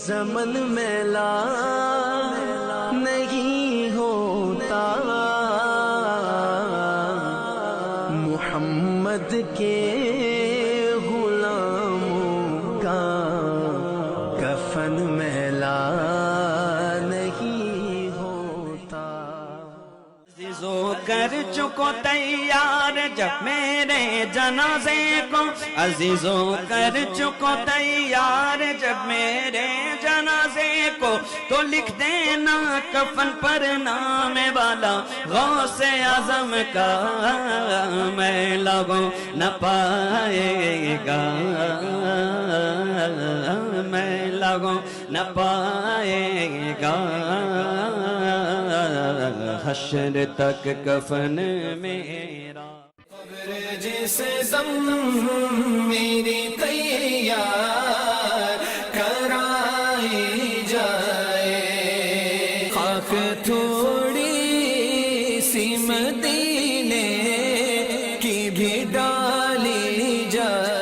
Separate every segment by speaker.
Speaker 1: زمن میلا نہیں ہوتا، محمد کے غلاموں کا کفن میلا نہیں ہوتا۔
Speaker 2: عزیزو کر چکو تیار جب میرے جنازے کو، عزیزو کر چکو تیار جب میرے جنازے کو، تو لکھ دینا کفن پر نام والا غوث اعظم کا، میں لوگوں نہ پائے گا، میں لوگوں نہ پائے گا، حشر تک کفن میرا۔
Speaker 1: قبر جیسے دم میری تیار کرائی جائے، خاک تھوڑی سی مدینے کی بھی ڈالی جائے۔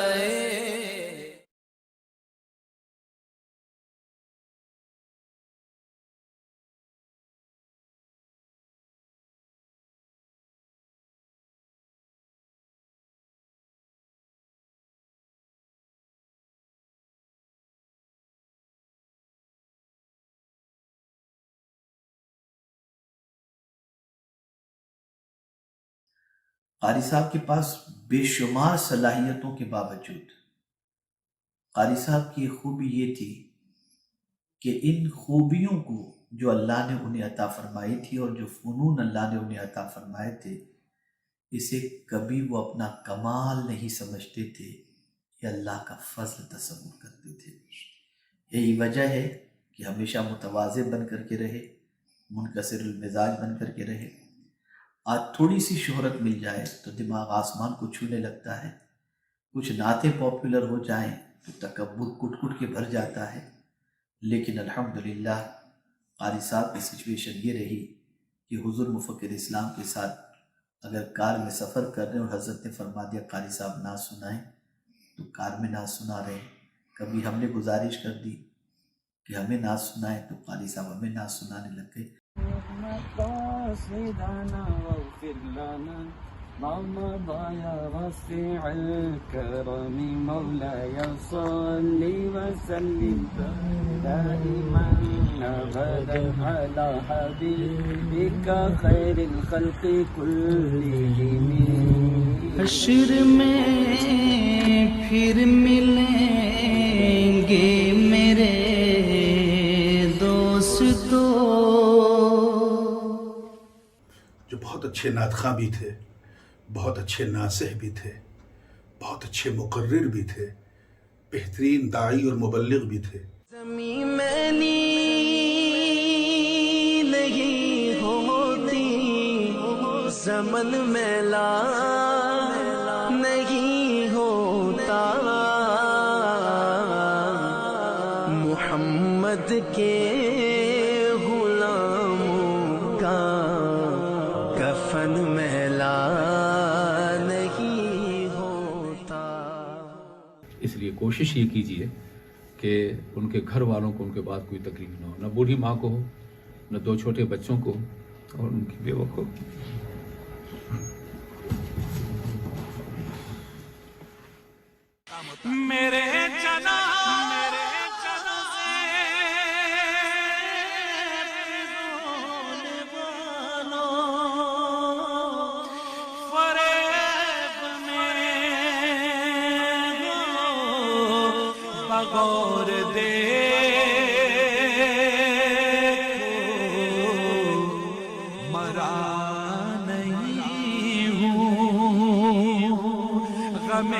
Speaker 3: قاری صاحب کے پاس بے شمار صلاحیتوں کے باوجود قاری صاحب کی خوبی یہ تھی کہ ان خوبیوں کو جو اللہ نے انہیں عطا فرمائی تھی اور جو فنون اللہ نے انہیں عطا فرمائے تھے، اسے کبھی وہ اپنا کمال نہیں سمجھتے تھے، یہ اللہ کا فضل تصور کرتے تھے۔ یہی وجہ ہے کہ ہمیشہ متواضع بن کر کے رہے، منکسر المزاج بن کر کے رہے۔ آج تھوڑی سی شہرت مل جائے تو دماغ آسمان کو چھونے لگتا ہے، کچھ نعتیں پاپولر ہو جائیں تو تکبر کٹ کٹ کے بھر جاتا ہے۔ لیکن الحمدللہ قاری صاحب کی سچویشن یہ رہی کہ حضور مفکر اسلام کے ساتھ اگر کار میں سفر کر رہے ہیں اور حضرت نے فرما دیا قاری صاحب نعت سنائیں تو کار میں نعت سنا رہے ہیں۔ کبھی ہم نے گزارش کر دی کہ ہمیں نعت سنائیں تو قاری صاحب ہمیں نعت سنانے لگ گئے۔
Speaker 2: مقاصدنا واغفر لنا ما مضى يا واسع الكرم، مولاي صل وسلم دائما ابدا على حبيبك خير الخلق كلهم۔
Speaker 1: حشر میں پھر ملیں گے میرے دوستو،
Speaker 4: جو بہت اچھے نعت خواں بھی تھے، بہت اچھے ناصح بھی تھے، بہت اچھے مقرر بھی تھے، بہترین داعی اور مبلغ بھی تھے۔
Speaker 1: زمین میلی نہیں ہوتی، زمن میلا نہیں ہوتا، محمد کے غلاموں کا کفن میلا نہیں ہوتا۔
Speaker 5: اس لیے کوشش یہ کیجیے کہ ان کے گھر والوں کو ان کے بعد کوئی تکلیف نہ ہو، نہ بوڑھی ماں کو ہو، نہ دو چھوٹے بچوں کو اور ان کی بیوہ کو۔
Speaker 2: میرے جنا غور دے مرا نہیں ہوں، غم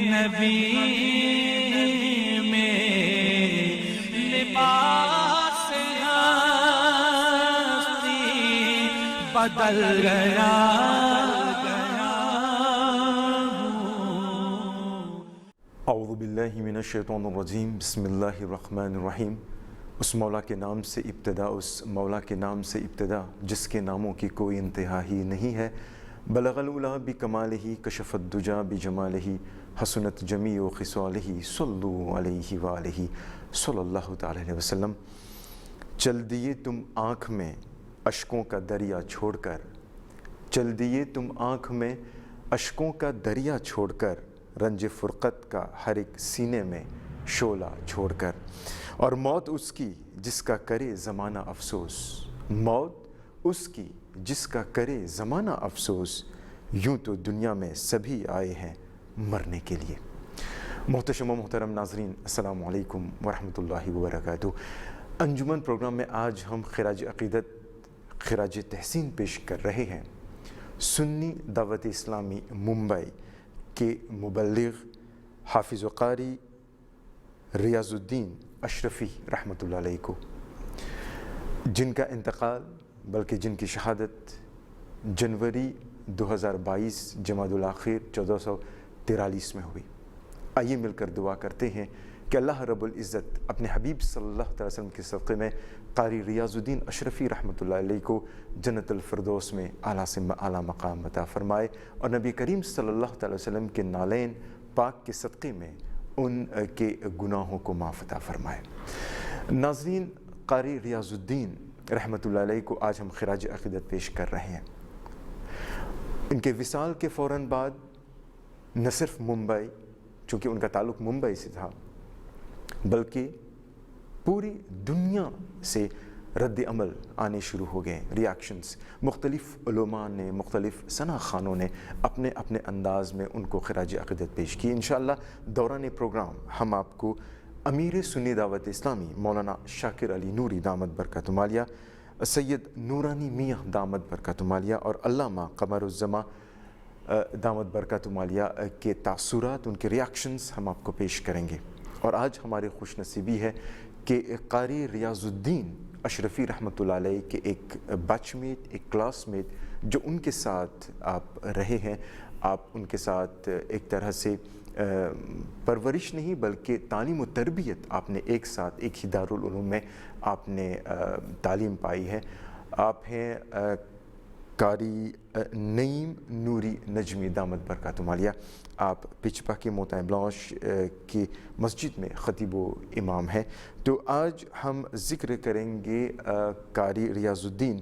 Speaker 2: نبی میں لباس ہستی بدل گیا
Speaker 6: اعوذ باللہ من الشیطان الرجیم، بسم اللہ الرحمن الرحیم۔ اس مولا کے نام سے ابتدا، اس مولا کے نام سے ابتدا جس کے ناموں کی کوئی انتہا ہی نہیں ہے۔ بلغ العلا بکمالہ، کشف الدجا بجمالہ، حسنت جمیع خصالہ، صلو علیہ وآلہ صلی اللہ تعالی علیہ وسلم۔ چل دیے تم آنکھ میں اشکوں کا دریا چھوڑ کر، چل دیے تم آنکھ میں اشکوں کا دریا چھوڑ کر، رنج فرقت کا ہر ایک سینے میں شعلہ چھوڑ کر، اور موت اس کی جس کا کرے زمانہ افسوس، موت اس کی جس کا کرے زمانہ افسوس، یوں تو دنیا میں سبھی آئے ہیں مرنے کے لیے۔ محتشم و محترم ناظرین، السلام علیکم ورحمۃ اللہ وبرکاتہ۔ انجمن پروگرام میں آج ہم خراج عقیدت، خراج تحسین پیش کر رہے ہیں سنی دعوت اسلامی ممبئی کے مبلغ حافظ و قاری ریاض الدین اشرفی رحمۃ اللہ علیہ کو، جن کا انتقال بلکہ جن کی شہادت جنوری 2022 جمادی الاخر 1443 میں ہوئی۔ آئیے مل کر دعا کرتے ہیں کہ اللہ رب العزت اپنے حبیب صلی اللہ علیہ وسلم کے صدقے میں قاری ریاض الدین اشرفی رحمۃ اللہ علیہ کو جنت الفردوس میں اعلیٰ سے اعلیٰ مقام عطا فرمائے، اور نبی کریم صلی اللہ علیہ وسلم کے نالین پاک کے صدقے میں ان کے گناہوں کو معاف عطا فرمائے۔ ناظرین، قاری ریاض الدین رحمۃ اللہ علیہ کو آج ہم خراج عقیدت پیش کر رہے ہیں۔ ان کے وصال کے فوراً بعد نہ صرف ممبئی، چونکہ ان کا تعلق ممبئی سے تھا، بلکہ پوری دنیا سے رد عمل آنے شروع ہو گئے، ریاکشنز۔ مختلف علماء نے، مختلف ثنا خانوں نے اپنے اپنے انداز میں ان کو خراج عقیدت پیش کی۔ انشاءاللہ دوران پروگرام ہم آپ کو امیر سنی دعوت اسلامی مولانا شاکر علی نوری دامت برکاتہ عالیہ، سید نورانی میاں دامت برکاتہ عالیہ، اور علامہ قمر الزماں دامت برکاتہ عالیہ کے تاثرات، ان کے ریاکشنز ہم آپ کو پیش کریں گے۔ اور آج ہماری خوش نصیبی ہے کہ قاری ریاض الدین اشرفی رحمۃ اللہ علیہ کے ایک بیچ میٹ، ایک کلاس میٹ جو ان کے ساتھ آپ رہے ہیں، آپ ان کے ساتھ ایک طرح سے پرورش نہیں بلکہ تعلیم و تربیت آپ نے ایک ساتھ ایک ہی دارالعلوم میں آپ نے تعلیم پائی ہے۔ آپ ہیں قاری نعیم نوری نجمی دامت برکاتہ عالیہ۔ آپ پچپا کے موتائے بلانش کی مسجد میں خطیب و امام ہیں۔ تو آج ہم ذکر کریں گے قاری ریاض الدین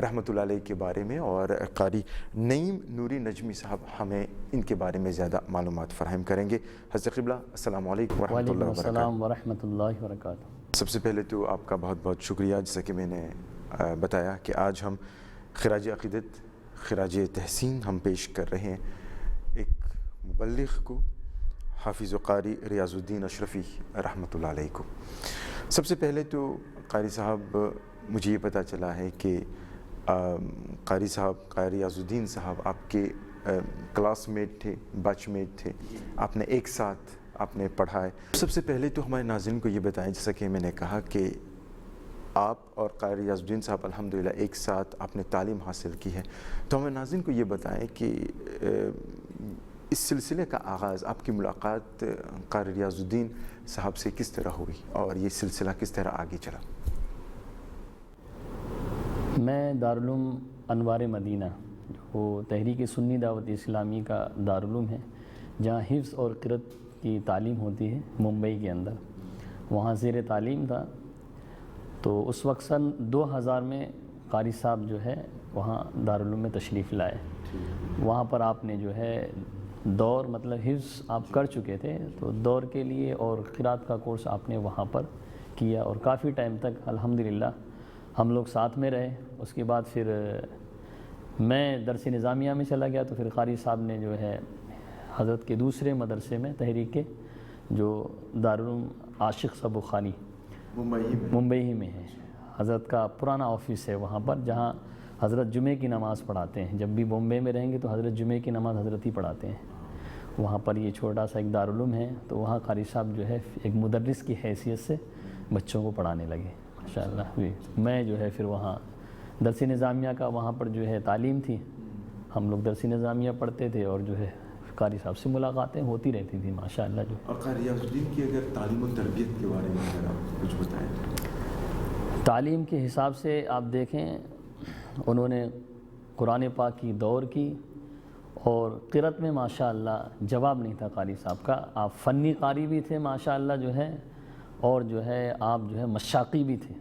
Speaker 6: رحمۃ اللہ علیہ کے بارے میں، اور قاری نعیم نوری نجمی صاحب ہمیں ان کے بارے میں زیادہ معلومات فراہم کریں گے۔ حضرت قبلہ السلام علیکم ورحمۃ اللہ وبرکاتہ۔
Speaker 7: السلام ورحمۃ اللہ وبرکاتہ۔
Speaker 6: سب سے پہلے تو آپ کا بہت بہت شکریہ، جیسا کہ میں نے بتایا کہ آج ہم خراج عقیدت، خراج تحسین ہم پیش کر رہے ہیں ایک مبلغ کو، حافظ و قاری ریاض الدین اشرفی رحمۃ اللہ علیہ کو۔ سب سے پہلے تو قاری صاحب، مجھے یہ پتہ چلا ہے کہ قاری صاحب، قاری ریاض الدین صاحب آپ کے کلاس میٹ تھے، بیچ میٹ تھے، آپ نے ایک ساتھ آپ نے پڑھا ہے۔ سب سے پہلے تو ہمارے ناظرین کو یہ بتائیں، جیسا کہ میں نے کہا کہ آپ اور قاری ریاض الدین صاحب الحمدللہ ایک ساتھ آپ نے تعلیم حاصل کی ہے، تو ہمیں ناظرین کو یہ بتائیں کہ اس سلسلے کا آغاز، آپ کی ملاقات قاری ریاض الدین صاحب سے کس طرح ہوئی اور یہ سلسلہ کس طرح آگے چلا؟
Speaker 7: میں دارالعلوم انوار مدینہ، جو تحریک سنی دعوت اسلامی کا دارالعلوم ہے، جہاں حفظ اور قرأت کی تعلیم ہوتی ہے ممبئی کے اندر، وہاں زیر تعلیم تھا۔ تو اس وقت سن 2000 میں قاری صاحب جو ہے وہاں دارالعلوم میں تشریف لائے۔ وہاں پر آپ نے جو ہے دور، مطلب حفظ آپ کر چکے تھے، تو دور کے لیے اور قرأت کا کورس آپ نے وہاں پر کیا، اور کافی ٹائم تک الحمدللہ ہم لوگ ساتھ میں رہے۔ اس کے بعد پھر میں درس نظامیہ میں چلا گیا، تو پھر قاری صاحب نے جو ہے حضرت کے دوسرے مدرسے میں تحریک کے، جو دارالعلوم عاشق صبو خانی ممبئی ہی میں ہے، حضرت کا پرانا آفس ہے وہاں پر، جہاں حضرت جمعے کی نماز پڑھاتے ہیں۔ جب بھی بمبئی میں رہیں گے تو حضرت جمعے کی نماز حضرت ہی پڑھاتے ہیں۔ وہاں پر یہ چھوٹا سا ایک دارالعلوم ہے، تو وہاں قاری صاحب جو ہے ایک مدرس کی حیثیت سے بچوں کو پڑھانے لگے ماشاءاللہ۔ میں جو ہے پھر وہاں درس نظامیہ کا وہاں پر جو ہے تعلیم تھی، ہم لوگ درس نظامیہ پڑھتے تھے اور جو ہے قاری صاحب سے ملاقاتیں ہوتی رہتی تھیں ماشاءاللہ جو.
Speaker 6: اور قاری ریاض الدین کی اگر تعلیم و تربیت کے بارے میں اگر آپ کچھ بتائیں.
Speaker 7: تعلیم کے حساب سے آپ دیکھیں انہوں نے قرآن پاک کی دور کی اور قرأت میں ماشاءاللہ جواب نہیں تھا قاری صاحب کا. آپ فنی قاری بھی تھے ماشاءاللہ جو ہے، اور جو ہے آپ جو ہے مشاقی بھی تھے.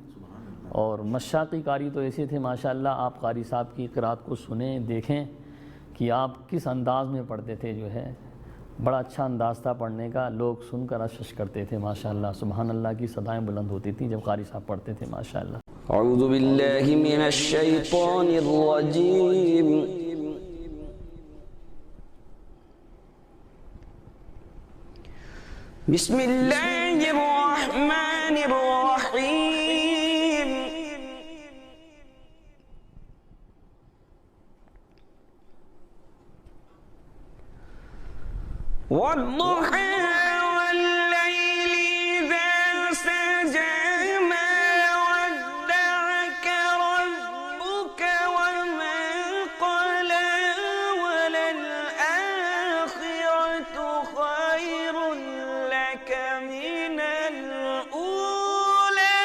Speaker 7: اور مشاقی قاری تو ایسے تھے ماشاءاللہ، آپ قاری صاحب کی قرأت کو سنیں دیکھیں کہ آپ کس انداز میں پڑھتے تھے، جو ہے بڑا اچھا انداز تھا پڑھنے کا، لوگ سن کر اشش کرتے تھے ماشاءاللہ. سبحان اللہ کی صدائیں بلند ہوتی تھیں جب قاری صاحب پڑھتے تھے ماشاءاللہ.
Speaker 8: اعوذ باللہ من الشیطان الرجیم. بسم اللہ الرحمن الرحیم. والضحى والليل إذا سجى ما ودعك ربك وما قلى وللآخرة خير لك من الأولى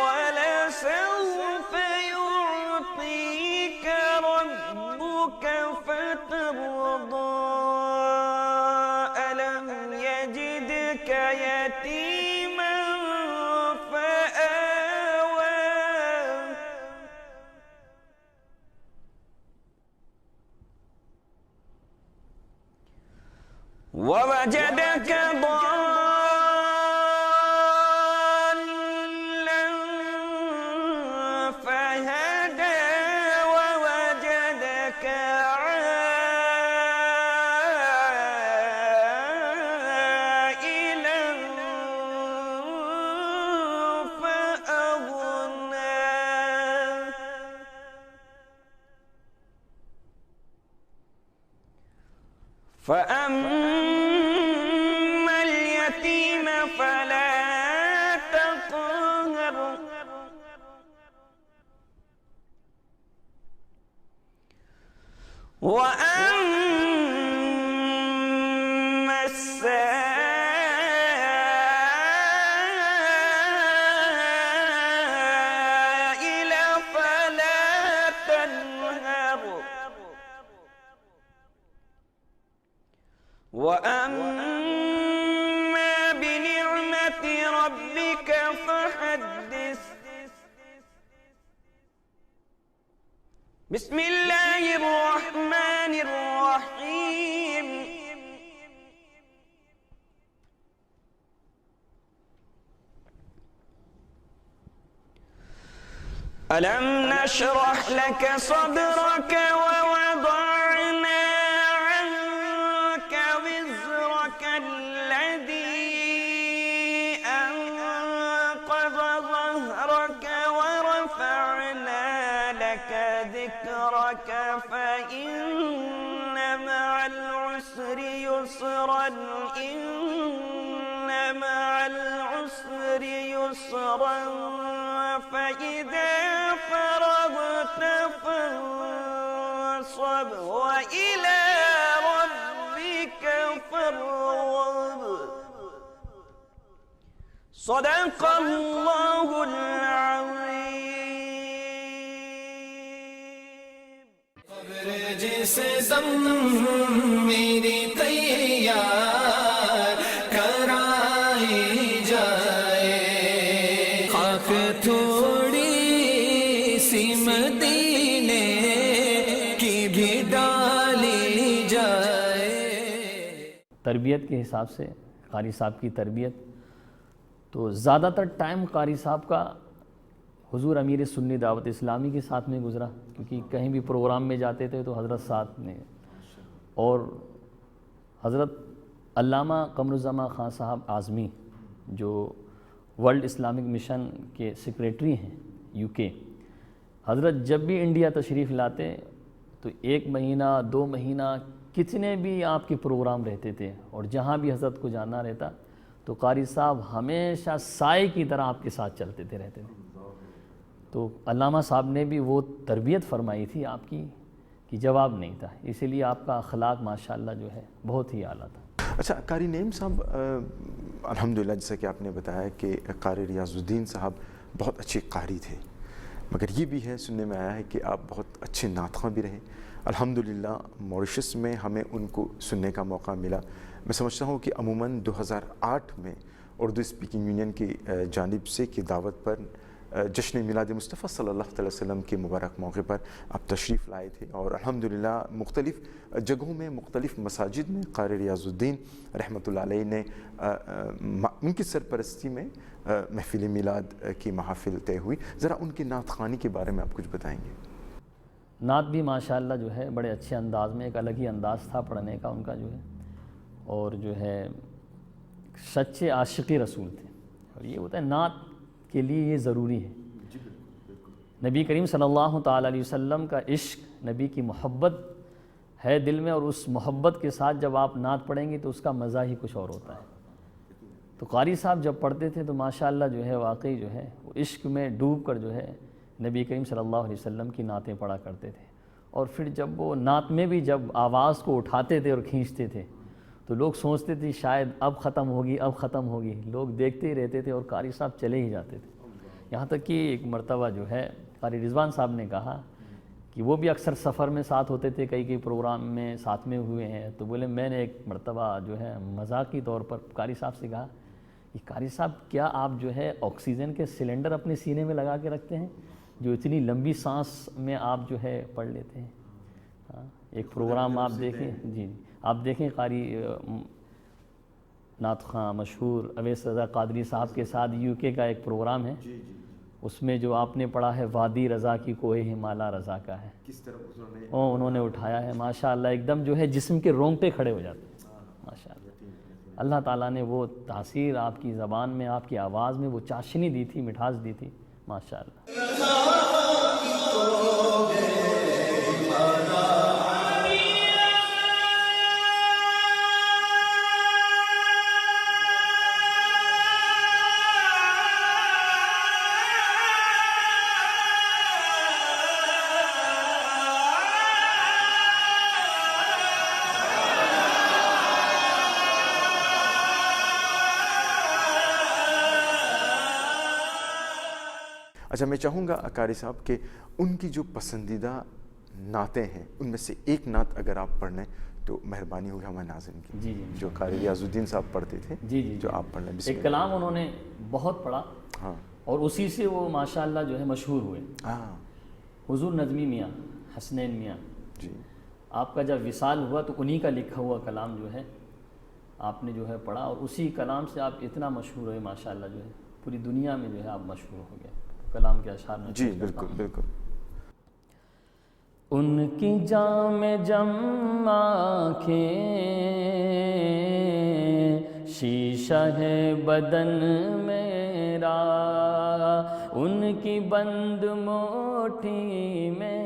Speaker 8: ولسوف يعطيك ربك فترضى. يتيما فآوى ووجدك ضالا فهدى ووجدك فأما اليتيم فلا تقهر وأما السائل فلا تنهر وأما بنعمة ربك فحدث. بسم الله الرحمن الرحيم. ألم نشرح لك صدرك ووضعنا عنك وزرك الذي أنقض ظهرك ورفعنا لك ذكرك فإن مع العسر يسرا إن مع العسر يسرا فإذا فرغت فانصب وإلى ربك فارغب. صدق الله العظيم.
Speaker 1: قبر جس دم میری تیار کرائی جائے، خاک تھوڑی سی مدینے کی بھی ڈالی جائے.
Speaker 7: تربیت کے حساب سے قاری صاحب کی تربیت تو زیادہ تر ٹائم قاری صاحب کا حضور امیر سنی دعوت اسلامی کے ساتھ میں گزرا، کیونکہ کہیں بھی پروگرام میں جاتے تھے تو حضرت ساتھ میں، اور حضرت علامہ قمر الزمان خان صاحب اعظمی جو ورلڈ اسلامک مشن کے سیکریٹری ہیں UK، حضرت جب بھی انڈیا تشریف لاتے تو 1 مہینہ 2 مہینہ کتنے بھی آپ کے پروگرام رہتے تھے، اور جہاں بھی حضرت کو جانا رہتا تو قاری صاحب ہمیشہ سائے کی طرح آپ کے ساتھ چلتے تھے رہتے تھے. تو علامہ صاحب نے بھی وہ تربیت فرمائی تھی آپ کی کہ جواب نہیں تھا، اسی لیے آپ کا اخلاق ماشاءاللہ جو ہے بہت ہی اعلیٰ تھا۔
Speaker 6: اچھا قاری نعیم صاحب، الحمدللہ جیسا کہ آپ نے بتایا کہ قاری ریاض الدین صاحب بہت اچھے قاری تھے، مگر یہ بھی ہے سننے میں آیا ہے کہ آپ بہت اچھے نعت خواں بھی رہے۔ الحمدللہ موریشس میں ہمیں ان کو سننے کا موقع ملا۔ میں سمجھتا ہوں کہ عموماً 2008 میں اردو اسپیکنگ یونین کی جانب سے کی دعوت پر جشن میلاد مصطفیٰ صلی اللہ علیہ وسلم کے مبارک موقع پر آپ تشریف لائے تھے، اور الحمدللہ مختلف جگہوں میں مختلف مساجد میں قاری ریاض الدین رحمۃ اللہ علیہ نے ان کی سرپرستی میں محفل میلاد کی محافل طے ہوئی۔ ذرا ان کی نعت خوانی کے بارے میں آپ کچھ بتائیں گے؟
Speaker 7: نعت بھی ماشاءاللہ جو ہے بڑے اچھے انداز میں، ایک الگ ہی انداز تھا پڑھنے کا ان کا جو ہے، اور جو ہے سچے عاشقی رسول تھے، اور یہ ہوتا ہے نعت کے لیے یہ ضروری ہے۔ نبی کریم صلی اللہ تعالیٰ علیہ وسلم کا عشق، نبی کی محبت ہے دل میں، اور اس محبت کے ساتھ جب آپ نعت پڑھیں گے تو اس کا مزہ ہی کچھ اور ہوتا ہے۔ تو قاری صاحب جب پڑھتے تھے تو ماشاءاللہ جو ہے واقعی جو ہے وہ عشق میں ڈوب کر جو ہے نبی کریم صلی اللہ علیہ وسلم کی نعتیں پڑھا کرتے تھے، اور پھر جب وہ نعت میں بھی جب آواز کو اٹھاتے تھے اور کھینچتے تھے تو لوگ سوچتے تھے شاید اب ختم ہوگی، اب ختم ہوگی، لوگ دیکھتے ہی رہتے تھے اور قاری صاحب چلے ہی جاتے تھے۔ یہاں تک کہ ایک مرتبہ جو ہے قاری رضوان صاحب نے کہا کہ وہ بھی اکثر سفر میں ساتھ ہوتے تھے، کئی پروگرام میں ساتھ میں ہوئے ہیں، تو بولے میں نے ایک مرتبہ جو ہے مذاقی طور پر قاری صاحب سے کہا کہ قاری صاحب کیا آپ جو ہے آکسیجن کے سلنڈر اپنے سینے میں لگا کے رکھتے ہیں جو اتنی لمبی سانس میں آپ جو ہے پڑھ لیتے ہیں؟ ہاں، ایک پروگرام آپ دیکھیں، جی آپ دیکھیں قاری نعت خواں مشہور اویس رضا قادری صاحب کے ساتھ UK کا ایک پروگرام ہے، اس میں جو آپ نے پڑھا ہے وادی رضا کی کوہ ہمالا رضا کا ہے، کس طرح انہوں نے اٹھایا ہے ماشاءاللہ، ایک دم جو ہے جسم کے رونگٹے کھڑے ہو جاتے ہیں ماشاءاللہ۔ اللہ تعالیٰ نے وہ تاثیر آپ کی زبان میں، آپ کی آواز میں وہ چاشنی دی تھی، مٹھاس دی تھی ماشاءاللہ۔
Speaker 6: اچھا میں چاہوں گا قاری صاحب کہ ان کی جو پسندیدہ نعتیں ہیں ان میں سے ایک نعت اگر آپ پڑھ لیں تو مہربانی ہوگی ہمارے ناظرین کی،
Speaker 7: جی
Speaker 6: جو قاری ریاض الدین صاحب پڑھتے تھے، جو آپ پڑھ لیں۔
Speaker 7: ایک کلام انہوں نے بہت پڑھا،
Speaker 6: ہاں،
Speaker 7: اور اسی سے وہ ماشاءاللہ جو ہے مشہور ہوئے۔
Speaker 6: ہاں،
Speaker 7: حضور نظمی میاں حسنین میاں،
Speaker 6: جی،
Speaker 7: آپ کا جب وصال ہوا تو انہی کا لکھا ہوا کلام جو ہے آپ نے جو ہے پڑھا، اور اسی کلام سے آپ اتنا مشہور ہوئے ماشاءاللہ، جو ہے پوری دنیا میں جو ہے آپ مشہور ہو گئے۔ کلام کے اشعار میں
Speaker 6: جی بالکل بالکل۔
Speaker 7: ان کی جام جم آنکھیں شیشہ ہے بدن میرا، ان کی بند موٹھی میں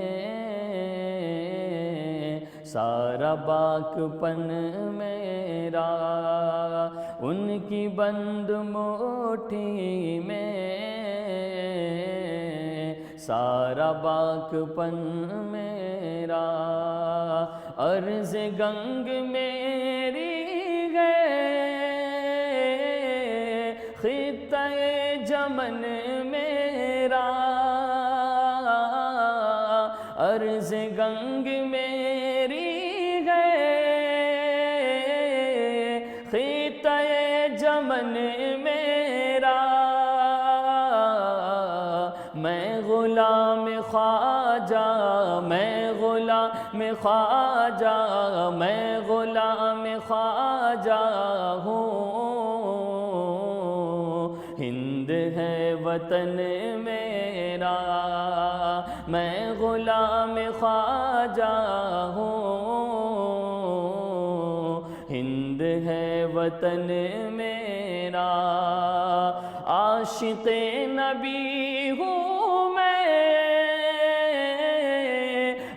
Speaker 7: سارا باک پن میرا، ان کی بند موٹھی میں سارا باک پن میرا، عرض گنگ میری ہے خطہ جمن میرا، عرض گنگ میری ہے خطہ جمن میرا، میں غلام خواجہ، میں غلام خواجہ، میں غلام خواجہ ہوں، ہند ہے وطن میرا، میں غلام خواجہ ہوں، ہند ہے وطن میرا، عاشق نبی ہوں میں،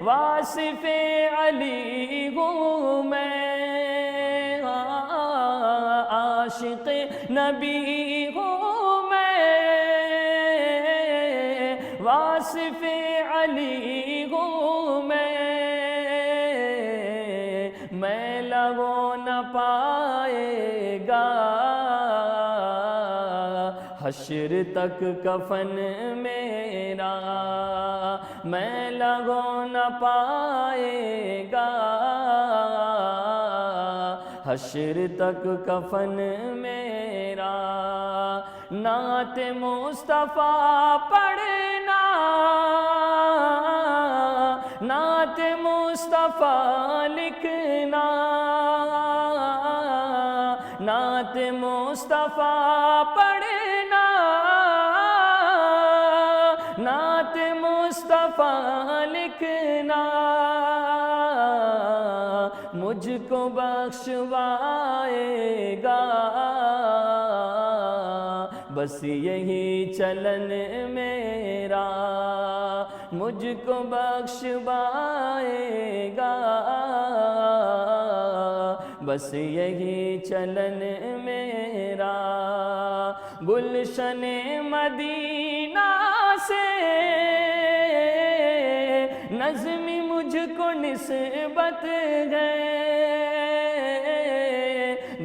Speaker 7: واصف علی ہوں میں، عاشق نبی ہوں میں، لگو نہ پائے گا حشر تک کفن میرا، میں لگو نہ پائے گا حشر تک کفن میرا۔ نعت مصطفیٰ پڑھنا، نعت مصطفیٰ لکھنا، نعت مصطفیٰ پڑھنا، نعت مصطفیٰ لکھنا، مجھ کو بخشوائے گا بس یہی چلن میرا، مجھ کو بخشوائے گا بس یہی چلن میرا۔ گلشن مدینہ سے نظمی مجھ کو نسبت ہے،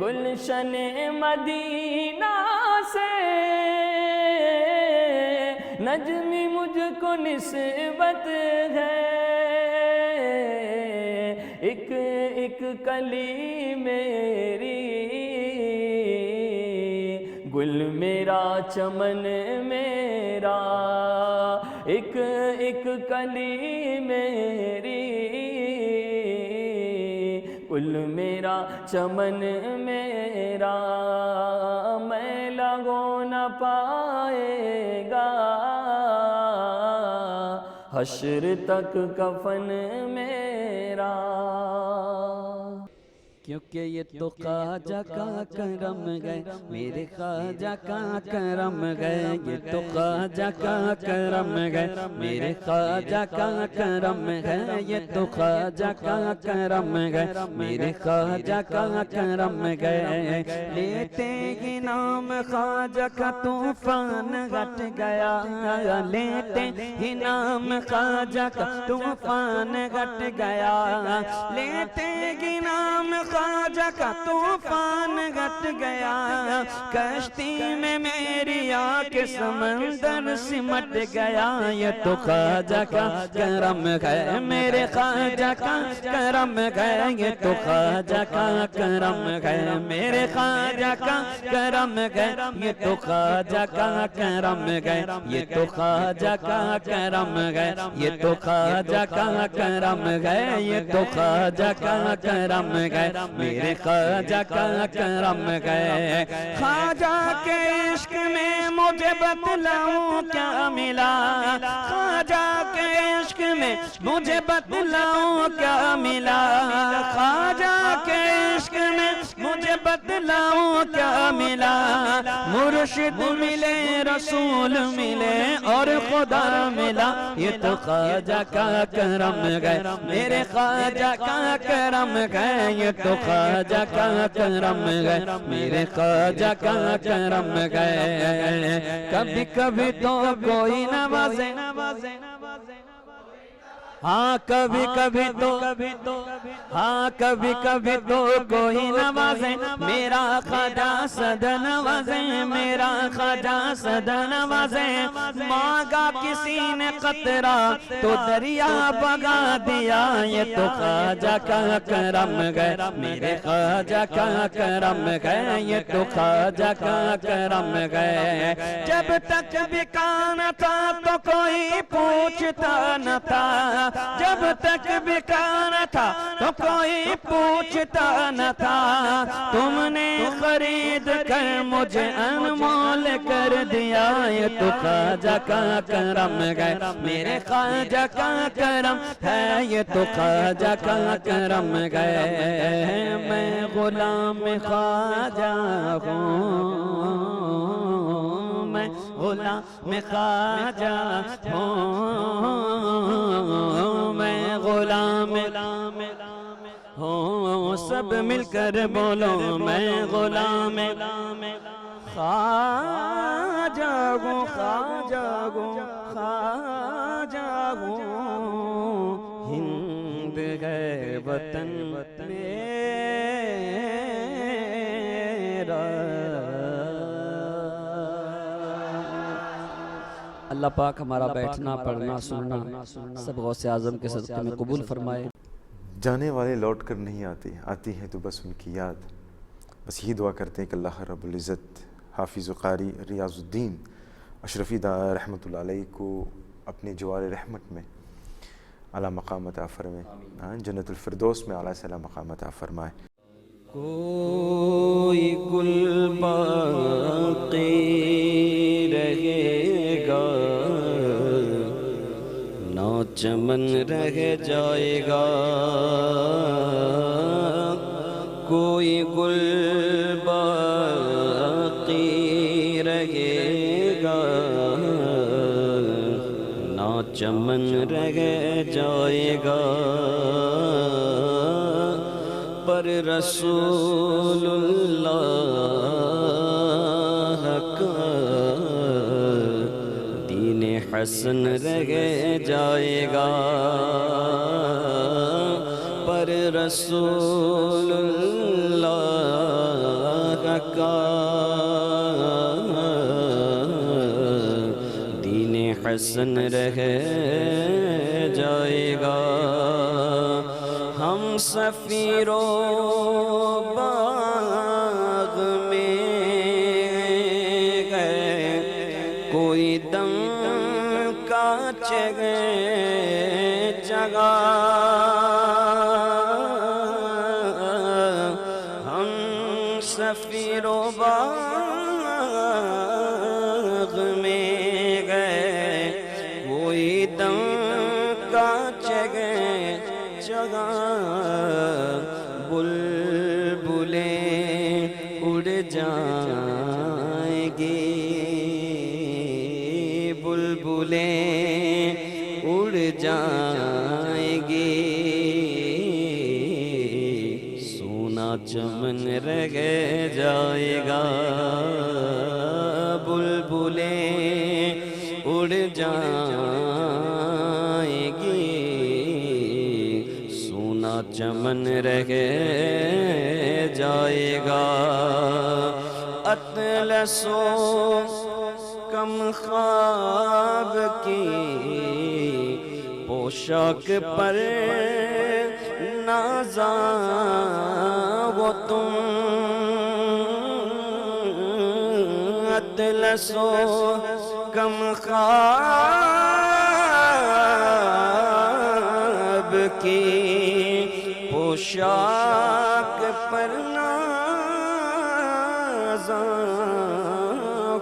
Speaker 7: گلشن مدینہ سے نظمی مجھ کو نسبت ہے، ایک ایک کلی میری گل میرا چمن میرا، ایک ایک کلی میری گل میرا چمن میرا، میں لگو نہ پائے گا حشر تک کفن میرا۔ کیونکہ یہ تو خواجہ کا کرم ہے، میرے خواجہ کا کرم ہے، یہ تو خواجہ کا کرم ہے، میرے خواجہ کا کرم ہے، یہ تو خواجہ کا کرم ہے، میرے خواجہ کا کرم ہے۔ لیتے ہی نام خواجہ کا طوفان ہٹ گیا، لیتے ہی نام خواجہ کا طوفان ہٹ گیا، لیتے ہی نام خواجہ کا طوفان ہٹ گیا، کشتی میں میری آ کے سمندر سمٹ گیا، یہ تو خواجہ کا کرم ہے، میرے خواجہ کا کرم ہے، یہ تو خواجہ کا کرم ہے، میرے خواجہ کا کرم ہے، یہ تو خواجہ کا کرم ہے، یہ تو خواجہ کا کرم ہے، یہ تو خواجہ کا کرم ہے، یہ تو خواجہ کا کرم ہے، میرے خواجہ کا کرم ہے۔ خواجہ کے عشق میں مجھے بتلاؤں کیا ملا، خواجہ کے عشق میں مجھے بتلاؤں کیا ملا، خواجہ کے عشق میں مجھے بتلاؤں کیا ملا، مرشد ملے رسول ملے اور خدا ملا، یہ تو خواجہ کا کرم ہے، میرے خواجہ کا کرم ہے، یہ تو خواجہ کا کرم ہے، میرے خواجہ کا کرم ہے۔ کبھی کبھی تو کوئی نوازے، ہاں کبھی کبھی تو ہاں کبھی کبھی تو کوئی نوازے، میرا خواجہ سدا نوازے، میرا خواجہ سدا نوازے، مانگا کسی نے قطرہ تو دریا بگا دیا، یہ تو خواجہ کا کرم ہے، میرے خواجہ کا کرم ہے، یہ تو خواجہ کا کرم ہے۔ جب تک بکانا تھا تو کوئی پوچھتا نہ تھا، جب تک بکانا تھا تو کوئی پوچھتا نہ تھا، تم نے خرید کر مجھے انمول کر دیا، یہ تو خواجہ کا کرم ہے، میرے خواجہ کا کرم ہے، یہ تو خواجہ کا کرم ہے۔ میں غلام خواجہ ہوں، میں غلام خواجہ ہوں، میں غلام ہوں، سب مل کر بولو میں غلام خواجہ ہوں، خواجہ ہوں، خواجہ ہوں، ہند ہے وطن میرا،
Speaker 9: اللہ پاک ہمارا بیٹھنا پڑھنا سننا سب غوث اعظم کے صدقے میں قبول فرمائے۔
Speaker 6: جانے والے لوٹ کر نہیں آتے، آتی ہے تو بس ان کی یاد۔ بس یہی دعا کرتے ہیں کہ اللہ رب العزت حافظ و قاری ریاض الدین اشرفی رحمۃ اللہ علیہ کو اپنے جوار رحمت میں اعلیٰ مقام عطا فرمائے، جنت الفردوس میں اعلیٰ سے اعلیٰ مقام عطا فرمائے۔
Speaker 9: کوئی گل باقی رہے گا نہ چمن رہ جائے گا، کوئی گل باقی رہے گا نہ چمن رہ جائے گا، پر رسول اللہ کا دین حسن رہ جائے گا، پر رسول اللہ کا دین حسن رہ جائے گا۔ ہم سفیرو باغ میں گئے کوئی دم کا جگہ، ہم سفیرو باغ میں گئے کوئی دم کا جگہ، بلبلیں اڑ جائیں گی، بلبلیں اڑ جائیں گی، سونا چمن رہ جائے گا، بلبلیں اڑ جائیں گی، سونا چمن رہ جائے گا۔ اطلس و کم خواب کی پوشاک پر نازاں وہ تم، اطلس و کم خواب کی پوشاک پر نازاں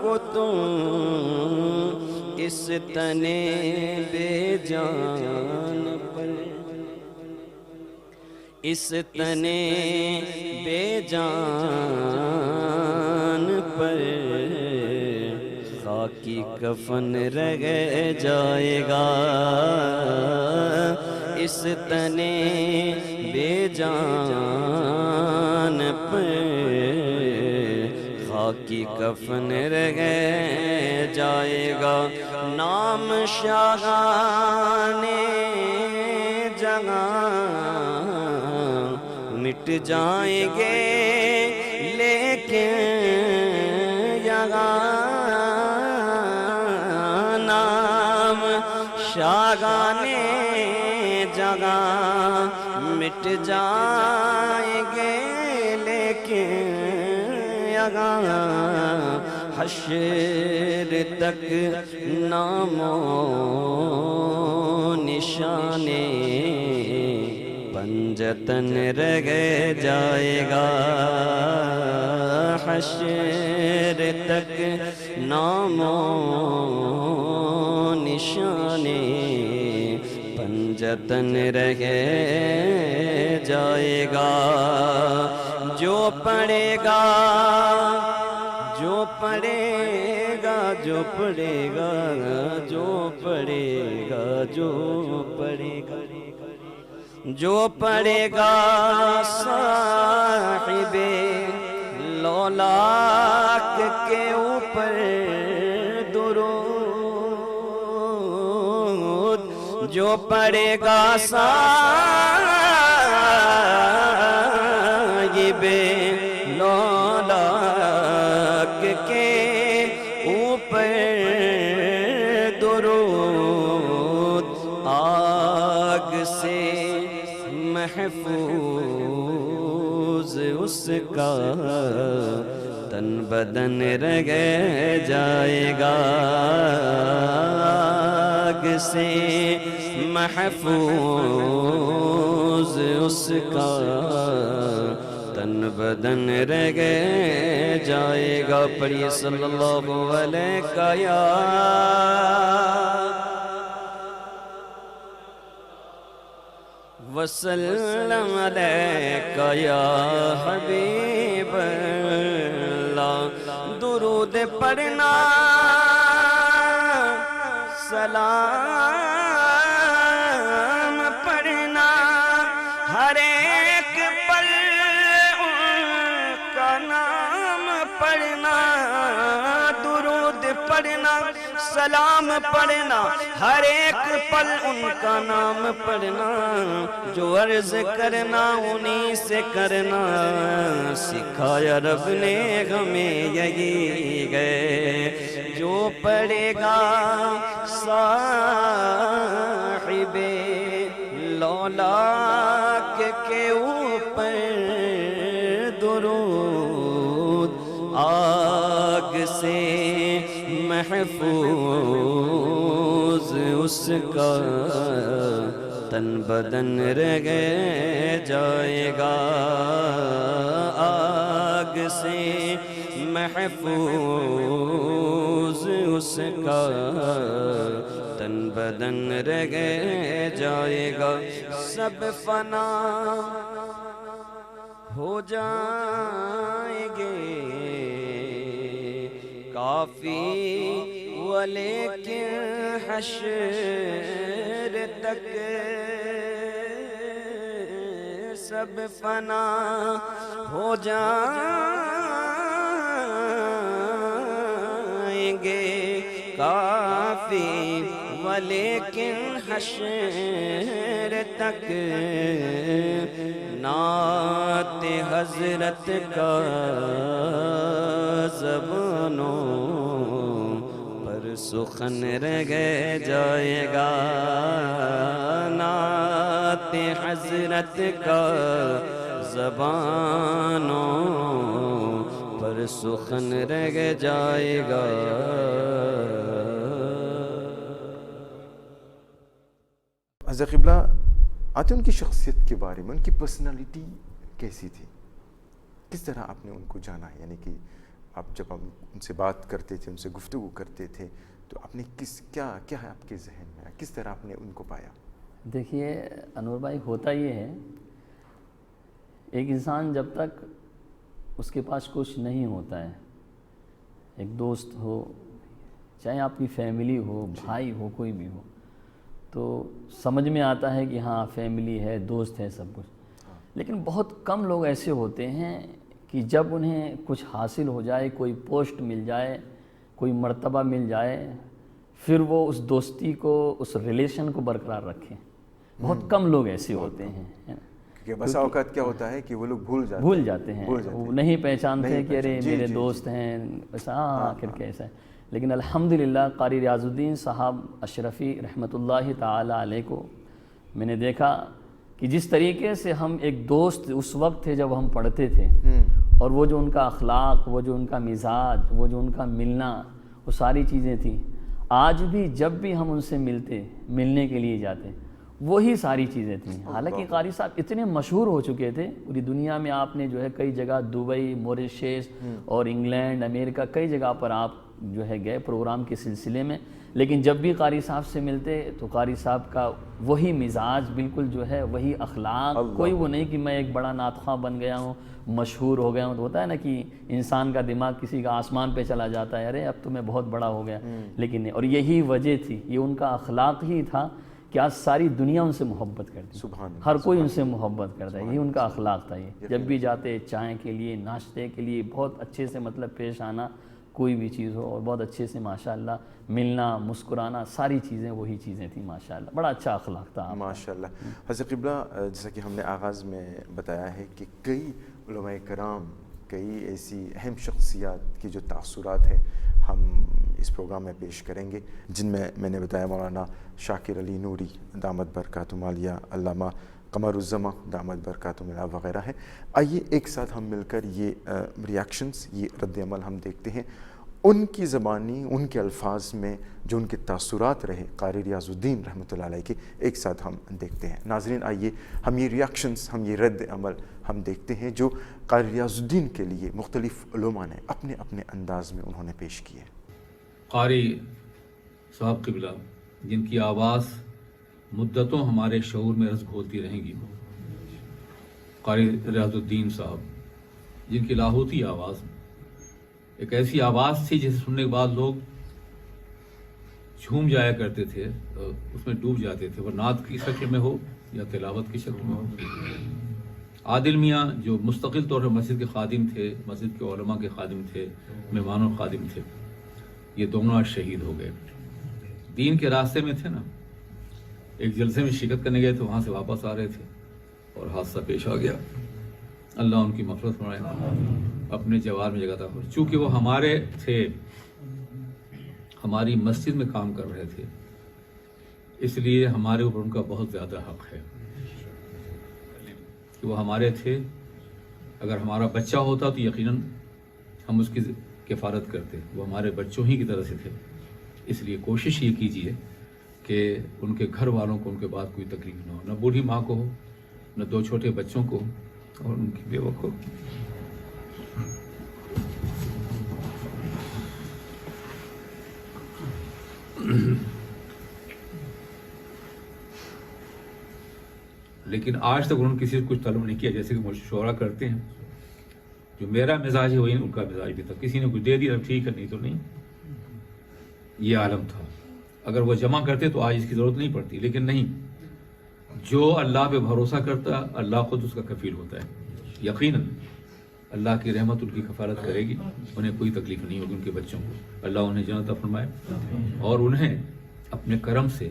Speaker 9: وہ تم، اس تنے بے جان پر، اس تنے بے جان پر خاکی کفن رہ جائے گا، اس تنے بے جان پر خاکی کفن رہ جائے گا۔ نام شاہان جہاں مٹ جائیں گے لیکن یہاں نام شاہان جہاں مٹ جائیں گے لیکن یہاں حشر تک نام و نشانے پنجتن رہ جائے گا، حشر تک نام و نشانے پنجتن رہ جائے گا۔ جو پڑھے گا جو پڑھے گا جو پڑھے گا جو پڑھے گا جو پڑھے گا جو پڑھے گا صاحب لولاک کے اوپر درود، جو پڑھے گا صاحب لولاک کے اوپر درود، سے محفوظ اس کا تن بدن رہ جائے گا، آگ سے محفوظ اس کا تن بدن رہ جائے گا۔ پڑھیے صلی اللہ علیہ یا وسلم علیک یا حبیب اللہ۔ درود پڑھنا، سلام پڑھنا، ہر ایک پل ان کا نام پڑھنا، درود پڑھنا، سلام پڑھنا، ہر ایک پل ان کا نام پڑھنا، جو عرض کرنا انہی سے کرنا، سکھایا رب نے ہمیں یہی ہے۔ جو پڑھے گا صاحب لولاک کے اوپر درود، آگ سے محفوظ اس کا تن بدن رہ جائے گا، آگ سے محفوظ اس کا تن بدن رہ جائے گا۔ سب فنا ہو جائیں گے کافی، ولیکن حشر تک سب فنا ہو جائیں گے کافی، ولیکن حشر تک نعت حضرت کا زبانوں پر سخن رہ جائے گا، نعت حضرت کا زبانوں پر سخن رہ جائے گا۔
Speaker 6: حضرت قبلہ آتے ان کی شخصیت کے بارے میں، ان کی پرسنالٹی کیسی تھی؟ کس طرح آپ نے ان کو جانا ہے؟ یعنی کہ آپ جب ان سے بات کرتے تھے، ان سے گفتگو کرتے تھے، تو آپ نے کیا ہے آپ کے ذہن میں، کس طرح آپ نے ان کو پایا؟
Speaker 7: دیکھیے انور بھائی، ہوتا یہ ہے ایک انسان جب تک اس کے پاس کچھ نہیں ہوتا ہے، ایک دوست ہو، چاہے آپ کی فیملی ہو، بھائی ہو، کوئی بھی ہو، تو سمجھ میں آتا ہے کہ ہاں فیملی ہے، دوست ہے، سب کچھ۔ لیکن بہت کم لوگ ایسے ہوتے ہیں کہ جب انہیں کچھ حاصل ہو جائے، کوئی پوسٹ مل جائے، کوئی مرتبہ مل جائے، پھر وہ اس دوستی کو، اس ریلیشن کو برقرار رکھیں۔ بہت کم لوگ ایسے ہوتے ہیں،
Speaker 6: کہ بسا اوقات کیا ہوتا ہے کہ وہ لوگ بھول جاتے ہیں،
Speaker 7: وہ نہیں پہچانتے کہ ارے میرے دوست ہیں، ایسا آخر کیسا ہے۔ لیکن الحمدللہ قاری ریاض الدین صاحب اشرفی رحمۃ اللہ تعالی علیہ کو میں نے دیکھا کہ جس طریقے سے ہم ایک دوست اس وقت تھے جب ہم پڑھتے تھے، اور وہ جو ان کا اخلاق، وہ جو ان کا مزاج، وہ جو ان کا ملنا، وہ ساری چیزیں تھیں۔ آج بھی جب بھی ہم ان سے ملنے کے لیے جاتے، وہی ساری چیزیں تھیں۔ حالانکہ قاری صاحب اتنے مشہور ہو چکے تھے پوری دنیا میں، آپ نے جو ہے کئی جگہ، دبئی، موریشیس اور انگلینڈ، امریکہ، کئی جگہ پر آپ جو ہے گئے پروگرام کے سلسلے میں، لیکن جب بھی قاری صاحب سے ملتے تو قاری صاحب کا وہی مزاج، بالکل جو ہے وہی اخلاق، کوئی وہ نہیں کہ میں ایک بڑا نعت خواں بن گیا ہوں، مشہور ہو گیا ہوں۔ تو ہوتا ہے نا کہ انسان کا دماغ کسی کا آسمان پہ چلا جاتا ہے، ارے اب تو میں بہت بڑا ہو گیا، لیکن نہیں۔ اور یہی وجہ تھی، یہ ان کا اخلاق ہی تھا کہ آج ساری دنیا ان سے محبت کرتی، ہر کوئی ان سے محبت کرتا ہے، یہی ان کا اخلاق تھا۔ یہ جب بھی جاتے چائے کے لیے، ناشتے کے لیے، بہت اچھے سے مطلب پیش آنا، کوئی بھی چیز ہو، اور بہت اچھے سے ماشاءاللہ ملنا، مسکرانا، ساری چیزیں وہی چیزیں تھیں ماشاءاللہ۔ بڑا اچھا اخلاق تھا
Speaker 6: ماشاءاللہ۔ حضرت قبلہ، جیسا کہ ہم نے آغاز میں بتایا ہے کہ کئی علماء کرام، کئی ایسی اہم شخصیات کی جو تاثرات ہیں، ہم اس پروگرام میں پیش کریں گے، جن میں نے بتایا مولانا شاکر علی نوری دامت برکاتہم العالیہ، علامہ قمر الزماں دامت برکاتہم العالیہ وغیرہ ہیں۔ آئیے ایک ساتھ ہم مل کر یہ ریاکشنز، یہ رد عمل ہم دیکھتے ہیں، ان کی زبانی، ان کے الفاظ میں جو ان کے تاثرات رہے قاری ریاض الدین رحمۃ اللہ علیہ کے، ایک ساتھ ہم دیکھتے ہیں۔ ناظرین آئیے ہم یہ ریاکشنز، ہم یہ رد عمل ہم دیکھتے ہیں جو قاری ریاض الدین کے لیے مختلف علماء نے اپنے اپنے انداز میں انہوں نے پیش کیے۔
Speaker 5: قاری صاحب قبلہ جن کی آواز مدتوں ہمارے شعور میں رس گھولتی رہیں گی، قاری ریاض الدین صاحب جن کی لاہوتی آواز ایک ایسی آواز تھی جسے سننے کے بعد لوگ جھوم جایا کرتے تھے، اس میں ڈوب جاتے تھے، وہ نعت کی شکل میں ہو یا تلاوت کی شکل میں ہو۔ عادل میاں جو مستقل طور پر مسجد کے خادم تھے، مسجد کے علماء کے خادم تھے، مہمانوں خادم تھے، یہ دونوں آج شہید ہو گئے۔ دین کے راستے میں تھے نا، ایک جلسے میں شرکت کرنے گئے تھے، وہاں سے واپس آ رہے تھے اور حادثہ پیش آ گیا۔ اللہ ان کی مغفرت فرمائے، اپنے جوار میں جگہ تھا۔ چونکہ وہ ہمارے تھے، ہماری مسجد میں کام کر رہے تھے، اس لیے ہمارے اوپر ان کا بہت زیادہ حق ہے کہ وہ ہمارے تھے۔ اگر ہمارا بچہ ہوتا تو یقیناً ہم اس کی کفالت کرتے، وہ ہمارے بچوں ہی کی طرح سے تھے۔ اس لیے کوشش یہ کیجیے کہ ان کے گھر والوں کو ان کے بعد کوئی تکلیف نہ ہو، نہ بوڑھی ماں کو ہو، نہ دو چھوٹے بچوں کو اور ان کی بیوہ کو۔ لیکن آج تک انہوں نے کسی سے کچھ طلب نہیں کیا، جیسے کہ مشورہ کرتے ہیں، جو میرا مزاج ہے وہی ان کا مزاج بھی تھا۔ کسی نے کچھ دے دیا ٹھیک ہے، نہیں تو نہیں۔ یہ عالم تھا، اگر وہ جمع کرتے تو آج اس کی ضرورت نہیں پڑتی، لیکن نہیں، جو اللہ پہ بھروسہ کرتا اللہ خود اس کا کفیل ہوتا ہے۔ یقیناً اللہ کی رحمت ان کی کفالت کرے گی، انہیں کوئی تکلیف نہیں ہوگی، ان کے بچوں کو اللہ انہیں جنت عطا فرمائے اور انہیں اپنے کرم سے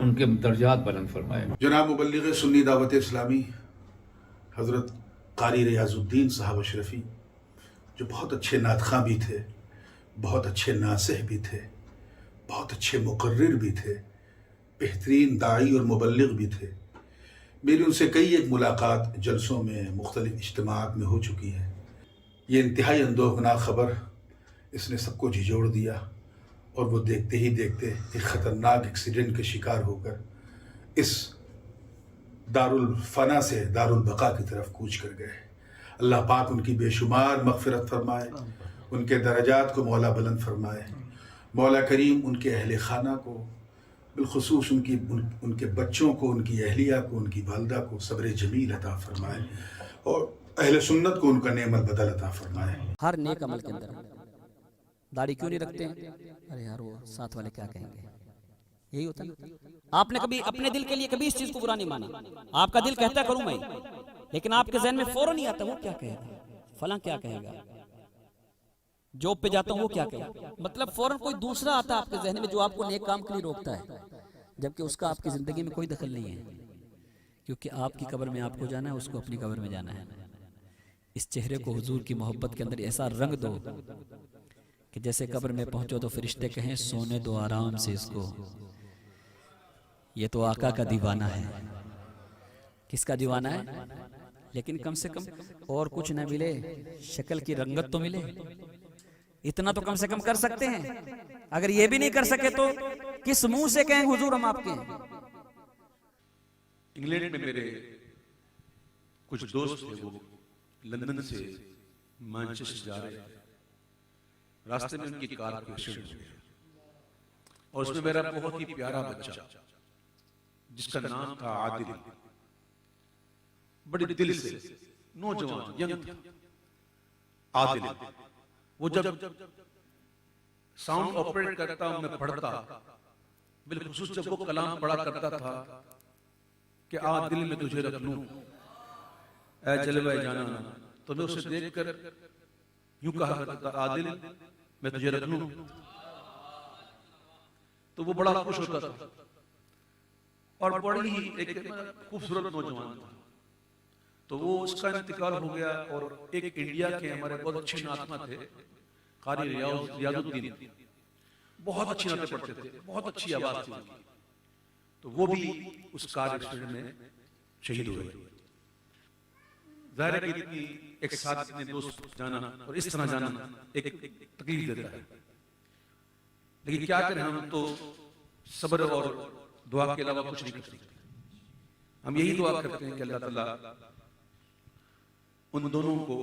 Speaker 5: ان کے درجات بلند فرمائے۔
Speaker 4: جناب مبلغ سنی دعوت اسلامی حضرت قاری ریاض الدین صاحب اشرفی، جو بہت اچھے نعت خواں بھی تھے، بہت اچھے ناصح بھی تھے، بہت اچھے مقرر بھی تھے، بہترین داعی اور مبلغ بھی تھے۔ میری ان سے کئی ایک ملاقات جلسوں میں، مختلف اجتماعات میں ہو چکی ہے۔ یہ انتہائی اندوہناک خبر اس نے سب کو جھنجھوڑ دیا، اور وہ دیکھتے ہی دیکھتے ایک خطرناک ایکسیڈنٹ کے شکار ہو کر اس دار الفنا سے دار البقا کی طرف کوچ کر گئے۔ اللہ پاک ان کی بے شمار مغفرت فرمائے، ان کے درجات کو مولا بلند فرمائے۔ مولا کریم ان کے اہل خانہ کو، بالخصوص ان کے بچوں کو، ان کی اہلیہ کو، ان کی والدہ کو صبر جمیل عطا فرمائے، اور اہل سنت کو ان کا نعم البدل عطا فرمائے۔
Speaker 9: ہر نیک عمل کے اندر داڑھی کیوں نہیں رکھتے ہیں؟ ارے یار وہ ساتھ والے کیا کہیں گے، یہی ہوتا ہے۔ آپ نے کبھی اپنے دل کے لیے کبھی اس چیز کو برا نہیں مانا، آپ کا دل کہتا کروں میں، لیکن آپ کے ذہن میں فوراً نہیں آتا وہ کیا کہے گا، فلاں کیا کہے گا، جاب پہ جاتا ہوں وہ کیا کہے گا، مطلب فوراً کوئی دوسرا آتا ہے آپ کے ذہن میں جو آپ کو نیک کام کے لیے روکتا ہے، جبکہ اس کا آپ کی زندگی میں کوئی دخل نہیں ہے، کیونکہ آپ کی قبر میں آپ کو جانا ہے، اس کو اپنی قبر میں جانا ہے۔ اس چہرے کو حضور کی محبت کے اندر ایسا رنگ دو کہ جیسے قبر میں پہنچو تو فرشتے کہیں سونے دو آرام سے اس کو، یہ تو آقا کا دیوانہ ہے۔ کس کا دیوانہ ہے؟ لیکن کم سے کم اور کچھ نہ ملے، شکل کی رنگت تو ملے، اتنا تو کم سے کم کر سکتے ہیں۔ اگر یہ بھی نہیں کر سکے تو کس منہ سے کہیں حضور ہم آپ کے ہیں۔
Speaker 10: انگلینڈ میں میرے کچھ دوست تھے، وہ لندن سے مانچسٹر جا رہے تھے، راستے میں ان کی کار کو ایکسیڈنٹ ہو گیا، اور اس میں میرا بہت ہی پیارا بچہ جس کا نام تھا عادل، بڑے دل سے نوجوان ینگ تھا عادل۔ وہ جب ساؤنڈ آپریٹ کرتا میں پڑھتا، بالخصوص جب وہ کلام پڑھا کرتا تھا کہ عادل میں تجھے رکھ لوں اے جلوہ جانا، تو میں اسے دیکھ کر یوں کہا کرتا تھا عادل میں تجھے رکھ لوں، تو وہ بڑا خوش ہوتا تھا، اور بڑی ہی ایک خوبصورت نوجوان تھا۔ تو وہ اس کا انتقال ہو گیا، اور ایک انڈیا کے ہمارے بہت اچھے نعت خواں تھے قاری ریاض الدین، بہت اچھی نعتیں پڑھتے تھے، بہت اچھی آواز تھی ان کی، تو وہ بھی اس کار ایکسیڈنٹ میں شہید ہوئے۔ ظاہر ہے کہ ایک ساتھ اتنے دوست جانا اور اس طرح جانا ایک تکلیف دیتا ہے، لیکن کیا کریں، ہم تو صبر اور دعا کے علاوہ کچھ نہیں کر سکتے۔ ہم یہی دعا کرتے ہیں کہ اللہ تعالیٰ ان دونوں کو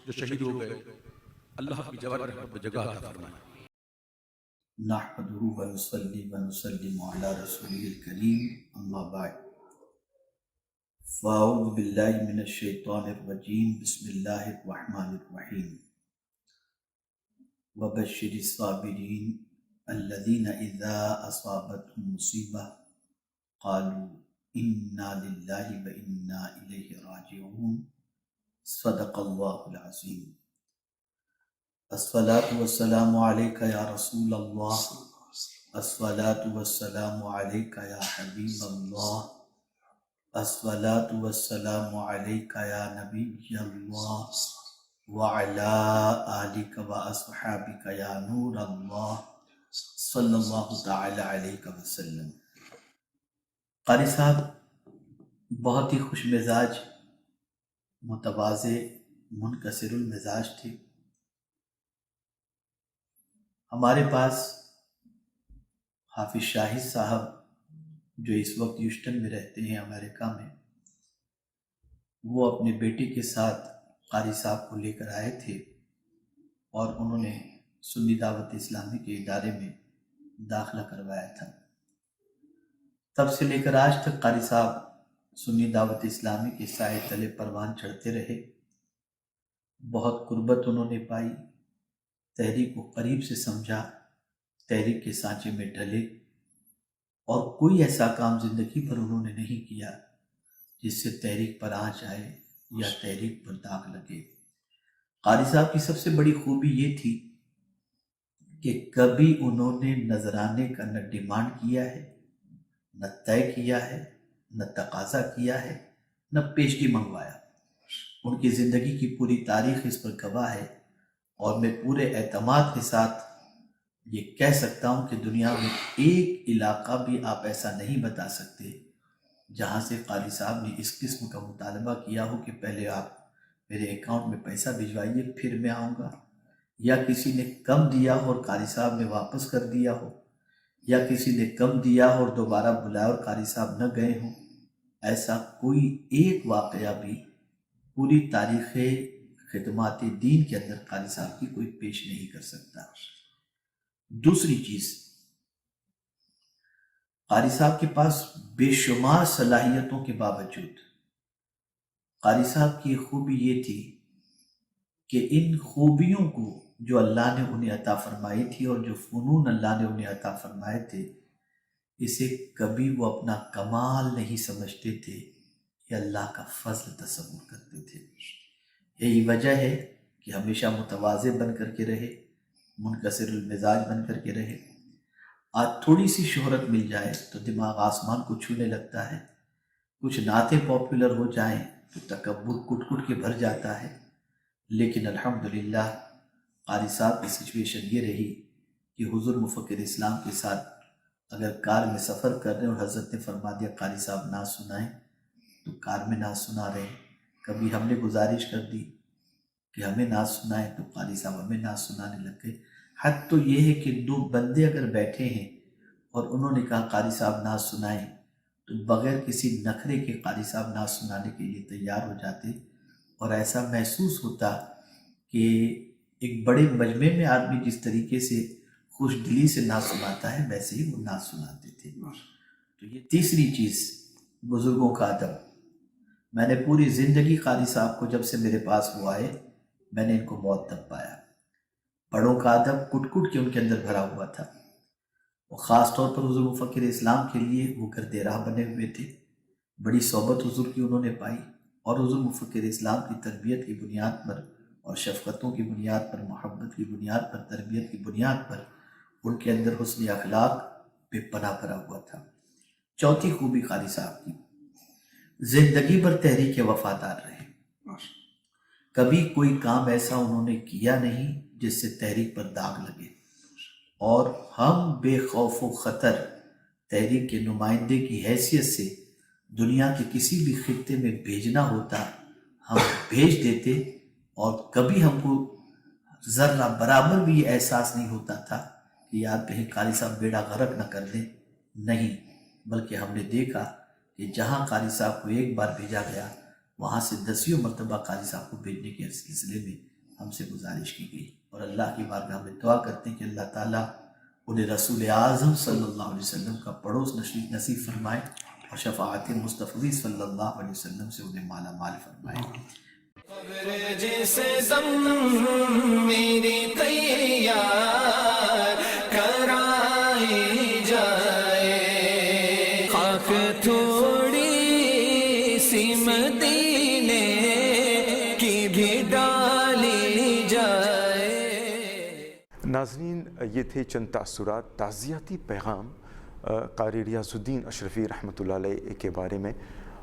Speaker 10: جو شہید ہو گئے اللہ کی جوار رحمت میں جگہ عطا فرمائے۔
Speaker 3: نحمده ونصلي ونسلم على رسوله الكريم اما بعد فاعوذ باللہ من الشیطان الرجیم بسم اللہ الرحمن الرحیم وبشر الصابرین الذین اذا اصابتهم مصیبہ قالوا انا للہ وانا الیہ راجعون صدق اللہ العظیم۔ الصلاة والسلام علیکہ یا رسول اللہ، الصلاة والسلام علیکہ یا حبیب اللہ، الصلاة والسلام علیکہ یا نبی اللہ، وعلا آلک و اصحابک یا نور اللہ، صلی اللہ تعالی علیہ وسلم۔ قاری صاحب بہت ہی خوش مزاج، متواضع، منکسر المزاج تھے۔ ہمارے پاس حافظ شاہد صاحب جو اس وقت ہیوسٹن میں رہتے ہیں امریکہ میں، وہ اپنے بیٹے کے ساتھ قاری صاحب کو لے کر آئے تھے اور انہوں نے سنی دعوت اسلامی کے ادارے میں داخلہ کروایا تھا۔ تب سے لے کر آج تک قاری صاحب سنی دعوت اسلامی کے سائے تلے پروان چڑھتے رہے، بہت قربت انہوں نے پائی، تحریک کو قریب سے سمجھا، تحریک کے سانچے میں ڈھلے، اور کوئی ایسا کام زندگی پر انہوں نے نہیں کیا جس سے تحریک پر آنچ آئے یا تحریک پر داغ لگے۔ قاری صاحب کی سب سے بڑی خوبی یہ تھی کہ کبھی انہوں نے نذرانے کا نہ ڈیمانڈ کیا ہے، نہ طے کیا ہے، نہ تقاضا کیا ہے، نہ پیشگی منگوایا۔ ان کی زندگی کی پوری تاریخ اس پر گواہ ہے، اور میں پورے اعتماد کے ساتھ یہ کہہ سکتا ہوں کہ دنیا میں ایک علاقہ بھی آپ ایسا نہیں بتا سکتے جہاں سے قاری صاحب نے اس قسم کا مطالبہ کیا ہو کہ پہلے آپ میرے اکاؤنٹ میں پیسہ بھجوائیے پھر میں آؤں گا، یا کسی نے کم دیا ہو اور قاری صاحب نے واپس کر دیا ہو، یا کسی نے کم دیا ہو اور دوبارہ بلایا اور قاری صاحب نہ گئے ہوں۔ ایسا کوئی ایک واقعہ بھی پوری تاریخ خدمات دین کے اندر قاری صاحب کی کوئی پیش نہیں کر سکتا۔ دوسری چیز، قاری صاحب کے پاس بے شمار صلاحیتوں کے باوجود قاری صاحب کی خوبی یہ تھی کہ ان خوبیوں کو جو اللہ نے انہیں عطا فرمائی تھی اور جو فنون اللہ نے انہیں عطا فرمائے تھے، اسے کبھی وہ اپنا کمال نہیں سمجھتے تھے، یہ اللہ کا فضل تصور کرتے تھے۔ یہی وجہ ہے کہ ہمیشہ متواضع بن کر کے رہے، منکسر المزاج بن کر کے رہے۔ آج تھوڑی سی شہرت مل جائے تو دماغ آسمان کو چھونے لگتا ہے، کچھ نعتیں پاپولر ہو جائیں تو تکبر کٹ کٹ کے بھر جاتا ہے۔ لیکن الحمدللہ قاری صاحب کی سچویشن یہ رہی کہ حضور مفکر اسلام کے ساتھ اگر کار میں سفر کر رہے ہیں اور حضرت نے فرما دیا قاری صاحب نعت سنائیں تو کار میں نعت سنا رہے ہیں۔ کبھی ہم نے گزارش کر دی کہ ہمیں نعت سنائیں تو قاری صاحب ہمیں نعت سنانے لگ گئے۔ حد تو یہ ہے کہ دو بندے اگر بیٹھے ہیں اور انہوں نے کہا قاری صاحب نعت سنائیں تو بغیر کسی نخرے کے قاری صاحب نعت سنانے کے لیے تیار ہو جاتے، اور ایسا محسوس ہوتا کہ ایک بڑے مجمع میں آدمی جس طریقے سے خوش دلی سے نعت سناتا ہے ویسے ہی وہ نعت سناتے تھے۔ تو یہ تیسری چیز، بزرگوں کا ادب۔ میں نے پوری زندگی قاری صاحب کو جب سے میرے پاس وہ آئے میں نے ان کو معدب پایا۔ بڑوں کا ادب کٹ کٹ کے ان کے اندر بھرا ہوا تھا، اور خاص طور پر حضور مفکر اسلام کے لیے وہ گرد راہ بنے ہوئے تھے۔ بڑی صحبت حضور کی انہوں نے پائی، اور حضور مفکر اسلام کی تربیت کی بنیاد پر اور شفقتوں کی بنیاد پر، محبت کی بنیاد پر، تربیت کی بنیاد پر ان کے اندر حسن اخلاق بے پناہ بھرا ہوا تھا۔ چوتھی خوبی قاری صاحب کی، زندگی بھر تحریک وفادار رہے۔ کبھی کوئی کام ایسا انہوں نے کیا نہیں جس سے تحریک پر داغ لگے۔ اور ہم بے خوف و خطر تحریک کے نمائندے کی حیثیت سے دنیا کے کسی بھی خطے میں بھیجنا ہوتا ہم بھیج دیتے، اور کبھی ہم کو ذرہ برابر بھی یہ احساس نہیں ہوتا تھا کہ یار کہیں قاری صاحب بیڑا غرق نہ کر دیں، نہیں، بلکہ ہم نے دیکھا کہ جہاں قاری صاحب کو ایک بار بھیجا گیا وہاں سے 10 مرتبہ قاری صاحب کو بھیجنے کے سلسلے میں ہم سے گزارش کی گئی، اور اللہ کی بارگاہ میں دعا کرتے ہیں کہ اللہ تعالیٰ انہیں رسول اعظم صلی اللہ علیہ وسلم کا پڑوس نصیب فرمائے اور شفاعت مصطفی صلی اللہ علیہ وسلم سے انہیں مالا مال فرمائے۔
Speaker 1: قبر جیسے دم میری تیار کرائی جائے، خاک تھوڑی سی مدینے کی بھی ڈالی جائے۔
Speaker 6: ناظرین، یہ تھے چند تاثرات، تعزیتی پیغام قاری ریاض الدین اشرفی رحمۃ اللہ علیہ کے بارے میں،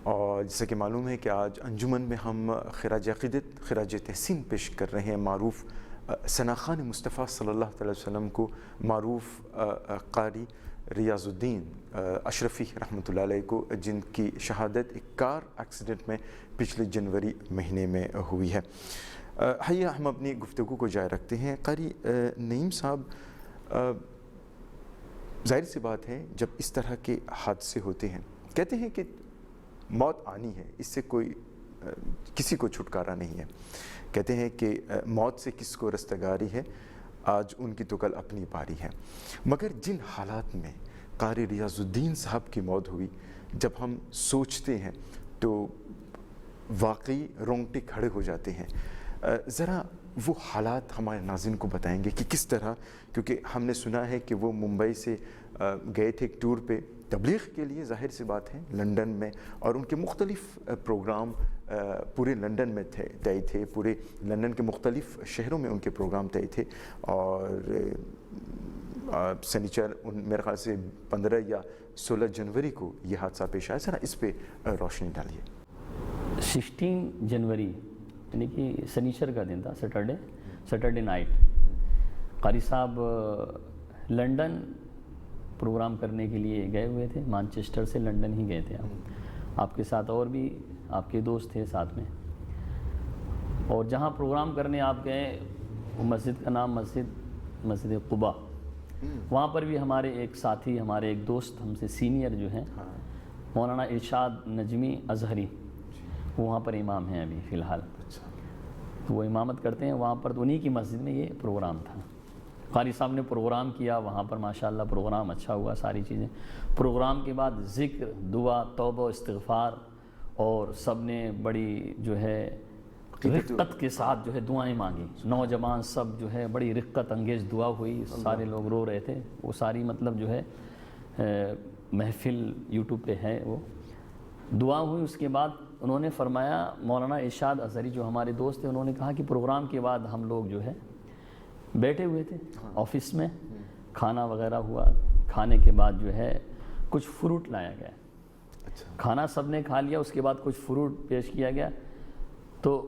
Speaker 6: اور جیسا کہ معلوم ہے کہ آج انجمن میں ہم خراج عقیدت، خراج تحسین پیش کر رہے ہیں معروف ثناخان مصطفیٰ صلی اللہ علیہ وسلم کو، معروف قاری ریاض الدین اشرفی رحمۃ اللہ علیہ کو، جن کی شہادت ایک کار ایکسیڈنٹ میں پچھلے جنوری مہینے میں ہوئی ہے۔ آئیے ہم اپنی گفتگو کو جاری رکھتے ہیں۔ قاری نعیم صاحب، ظاہر سی بات ہے جب اس طرح کے حادثے ہوتے ہیں، کہتے ہیں کہ موت آنی ہے، اس سے کوئی کسی کو چھٹکارا نہیں ہے، کہتے ہیں کہ موت سے کس کو رستگاری ہے، آج ان کی تو کل اپنی باری ہے، مگر جن حالات میں قاری ریاض الدین صاحب کی موت ہوئی، جب ہم سوچتے ہیں تو واقعی رونگٹے کھڑے ہو جاتے ہیں۔ ذرا وہ حالات ہمارے ناظرین کو بتائیں گے کہ کس طرح، کیونکہ ہم نے سنا ہے کہ وہ ممبئی سے گئے تھے ایک ٹور پہ تبلیغ کے لیے، ظاہر سی بات ہے لنڈن میں، اور ان کے مختلف پروگرام پورے لنڈن میں طے تھے، پورے لنڈن کے مختلف شہروں میں ان کے پروگرام طے تھے، اور سنیچر میرے خیال سے 15 یا 16 جنوری کو یہ حادثہ پیش آیا۔ ذرا اس پہ روشنی ڈالیے۔
Speaker 7: 16 جنوری یعنی کہ سنیچر کا دن تھا، سیٹرڈے نائٹ، قاری صاحب لنڈن پروگرام کرنے کے لیے گئے ہوئے تھے، مانچسٹر سے لنڈن ہی گئے تھے آپ کے ساتھ اور بھی آپ کے دوست تھے ساتھ میں، اور جہاں پروگرام کرنے آپ گئے وہ مسجد کا نام مسجد قباء، وہاں پر بھی ہمارے ایک ساتھی، ہمارے ایک دوست ہم سے سینئر جو ہیں مولانا ارشاد نجمی ازہری، وہ وہاں پر امام ہیں ابھی فی الحال، وہ امامت کرتے ہیں وہاں پر، تو انہی کی مسجد میں یہ پروگرام تھا۔ قاری صاحب نے پروگرام کیا وہاں پر، ماشاءاللہ پروگرام اچھا ہوا، ساری چیزیں، پروگرام کے بعد ذکر، دعا، توبہ، استغفار، اور سب نے بڑی جو ہے رقت کے ساتھ جو ہے دعائیں مانگی، نوجوان سب جو ہے بڑی رقت انگیز دعا ہوئی، سارے لوگ رو رہے تھے، وہ ساری مطلب جو ہے محفل یوٹیوب پہ ہے، وہ دعا ہوئی۔ اس کے بعد انہوں نے فرمایا، مولانا ارشاد ازہری جو ہمارے دوست تھے، انہوں نے کہا کہ پروگرام کے بعد ہم لوگ جو ہے بیٹھے ہوئے تھے آفس میں، کھانا وغیرہ ہوا، کھانے کے بعد جو ہے کچھ فروٹ لایا گیا، کھانا سب نے کھا لیا، اس کے بعد کچھ فروٹ پیش کیا گیا، تو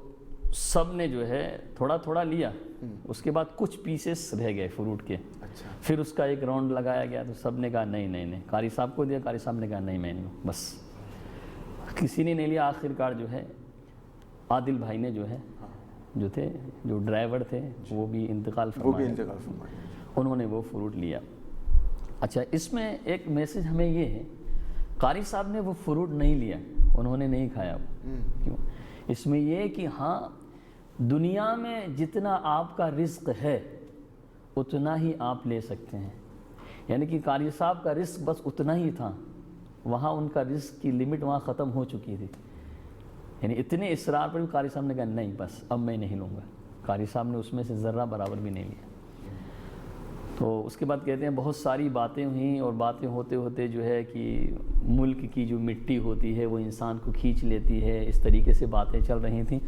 Speaker 7: سب نے جو ہے تھوڑا تھوڑا لیا، اس کے بعد کچھ پیسز رہ گئے فروٹ کے، پھر اس کا ایک راؤنڈ لگایا گیا، تو سب نے کہا نہیں، قاری صاحب کو دیا، قاری صاحب نے کہا نہیں میں نہیں ہوں، بس کسی نے نہیں لیا۔ آخر کار جو ہے عادل بھائی نے جو ہے جو تھے، جو ڈرائیور تھے، وہ بھی انتقال فرمایا، انہوں نے وہ فروٹ لیا۔ اچھا، اس میں ایک میسج ہمیں یہ ہے، قاری صاحب نے وہ فروٹ نہیں لیا، انہوں نے نہیں کھایا، کیوں؟ اس میں یہ کہ ہاں دنیا میں جتنا آپ کا رزق ہے اتنا ہی آپ لے سکتے ہیں، یعنی کہ قاری صاحب کا رزق بس اتنا ہی تھا، وہاں ان کا رزق کی لمٹ وہاں ختم ہو چکی تھی، یعنی اتنے اصرار پر بھی قاری صاحب نے کہا نہیں بس اب میں نہیں لوں گا، قاری صاحب نے اس میں سے ذرہ برابر بھی نہیں لیا۔ تو اس کے بعد کہتے ہیں بہت ساری باتیں ہوئیں، اور باتیں ہوتے ہوتے جو ہے کہ ملک کی جو مٹی ہوتی ہے وہ انسان کو کھینچ لیتی ہے، اس طریقے سے باتیں چل رہی تھیں،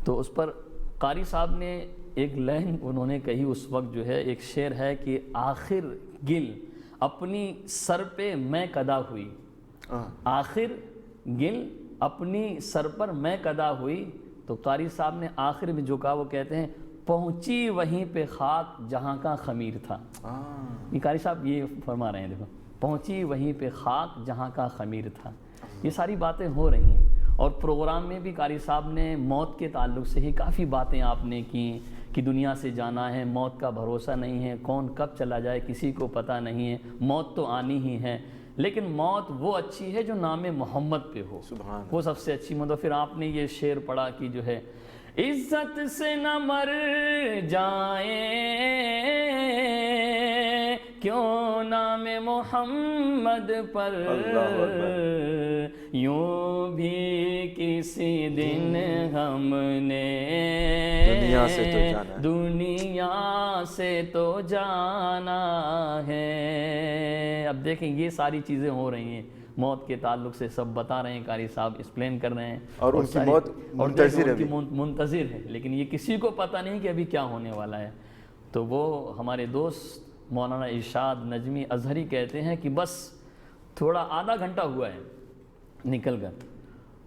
Speaker 7: تو اس پر قاری صاحب نے ایک لائن انہوں نے کہی اس وقت، جو ہے ایک شعر ہے کہ آخر گل اپنی سر پہ میں قدا ہوئی، آخر گل اپنی سر پر میں قدا ہوئی، تو قاری صاحب نے آخر میں جو کہا وہ کہتے ہیں پہنچی وہیں پہ خاک جہاں کا خمیر تھا. یہ قاری صاحب یہ فرما رہے ہیں، دیکھو پہنچی وہیں پہ خاک جہاں کا خمیر تھا. یہ ساری باتیں ہو رہی ہیں. اور پروگرام میں بھی قاری صاحب نے موت کے تعلق سے ہی کافی باتیں آپ نے کی کہ دنیا سے جانا ہے، موت کا بھروسہ نہیں ہے، کون کب چلا جائے کسی کو پتہ نہیں ہے، موت تو آنی ہی ہے، لیکن موت وہ اچھی ہے جو نام محمد پہ ہو، وہ سب سے اچھی موت. پھر آپ نے یہ شعر پڑھا کہ جو ہے عزت سے نہ مر جائیں کیوں نام محمد پر، یوں بھی کسی دن ہم نے دنیا سے تو جانا ہے. اب دیکھیں یہ ساری چیزیں ہو رہی ہیں موت کے تعلق سے، سب بتا رہے ہیں قاری صاحب، ایکسپلین کر رہے ہیں،
Speaker 6: اور ان کی موت
Speaker 7: منتظر ہے، لیکن یہ کسی کو پتہ نہیں کہ ابھی کیا ہونے والا ہے. تو وہ ہمارے دوست مولانا ارشاد نجمی اظہری کہتے ہیں کہ بس تھوڑا آدھا گھنٹہ ہوا ہے نکل کر،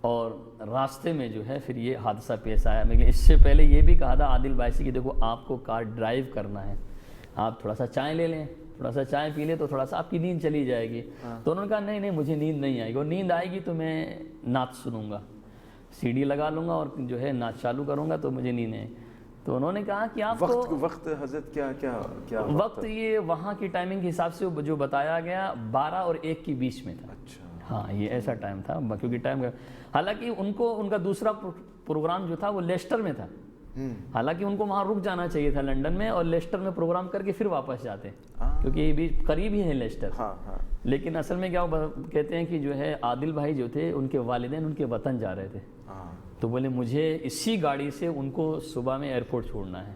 Speaker 7: اور راستے میں جو ہے پھر یہ حادثہ پیش آیا. لیکن اس سے پہلے یہ بھی کہا تھا عادل بھائی کہ دیکھو آپ کو کار ڈرائیو کرنا ہے، آپ تھوڑا سا چائے لے لیں، تھوڑا سا چائے پی لیں تو تھوڑا سا آپ کی نیند چلی جائے گی. تو انہوں نے کہا نہیں مجھے نیند نہیں آئے گی، اور نیند آئے گی تو میں نعت سنوں گا، سی ڈی لگا لوں گا اور جو ہے نعت چالو کروں گا تو مجھے نیند آئے. تو انہوں نے کہا کہ آپ کو
Speaker 6: وقت حضرت کیا
Speaker 7: وقت یہ وہاں کی ٹائمنگ کے حساب سے جو بتایا گیا 12 اور 1 کے بیچ میں تھا. ہاں یہ ایسا ٹائم تھا کیونکہ ٹائم، حالانکہ ان کا دوسرا پروگرام جو تھا وہ لیسٹر میں تھا، حالانکہ ان کو وہاں رک جانا چاہیے تھا لنڈن میں، اور لیسٹر میں پروگرام کر کے پھر واپس جاتے کیونکہ یہ بھی قریب ہی ہے لیسٹر. لیکن اصل میں کیا کہتے ہیں کہ جو ہے عادل بھائی جو تھے ان کے والدین ان کے وطن جا رہے تھے، تو بولے مجھے اسی گاڑی سے ان کو صبح میں ایئرپورٹ چھوڑنا ہے،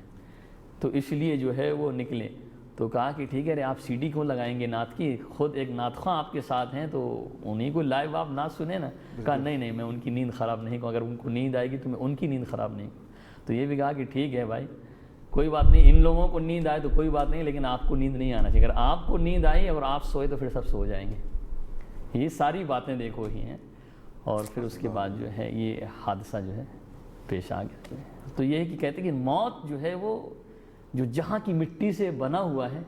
Speaker 7: تو اس لیے جو ہے وہ نکلے. تو کہا کہ ٹھیک ہے آپ سی ڈی کو لگائیں گے نعت کی، خود ایک نعت خواں آپ کے ساتھ ہیں تو انہیں کو لائیو آپ نعت سنیں نا. کہا نہیں میں ان کی نیند خراب نہیں کروں، اگر ان کو نیند آئے گی تو میں ان کی نیند خراب نہیں کروں. تو یہ بھی کہا کہ ٹھیک ہے بھائی کوئی بات نہیں، ان لوگوں کو نیند آئے تو کوئی بات نہیں، لیکن آپ کو نیند نہیں آنا چاہیے. اگر آپ کو نیند آئی اور آپ سوئے تو پھر سب سو جائیں گے. یہ ساری باتیں دیکھو ہی ہیں. اور پھر اس کے بعد جو ہے یہ حادثہ جو ہے پیش آ گیا. تو یہ ہے کہ کہتے ہیں کہ موت جو ہے وہ جو جہاں کی مٹی سے بنا ہوا ہے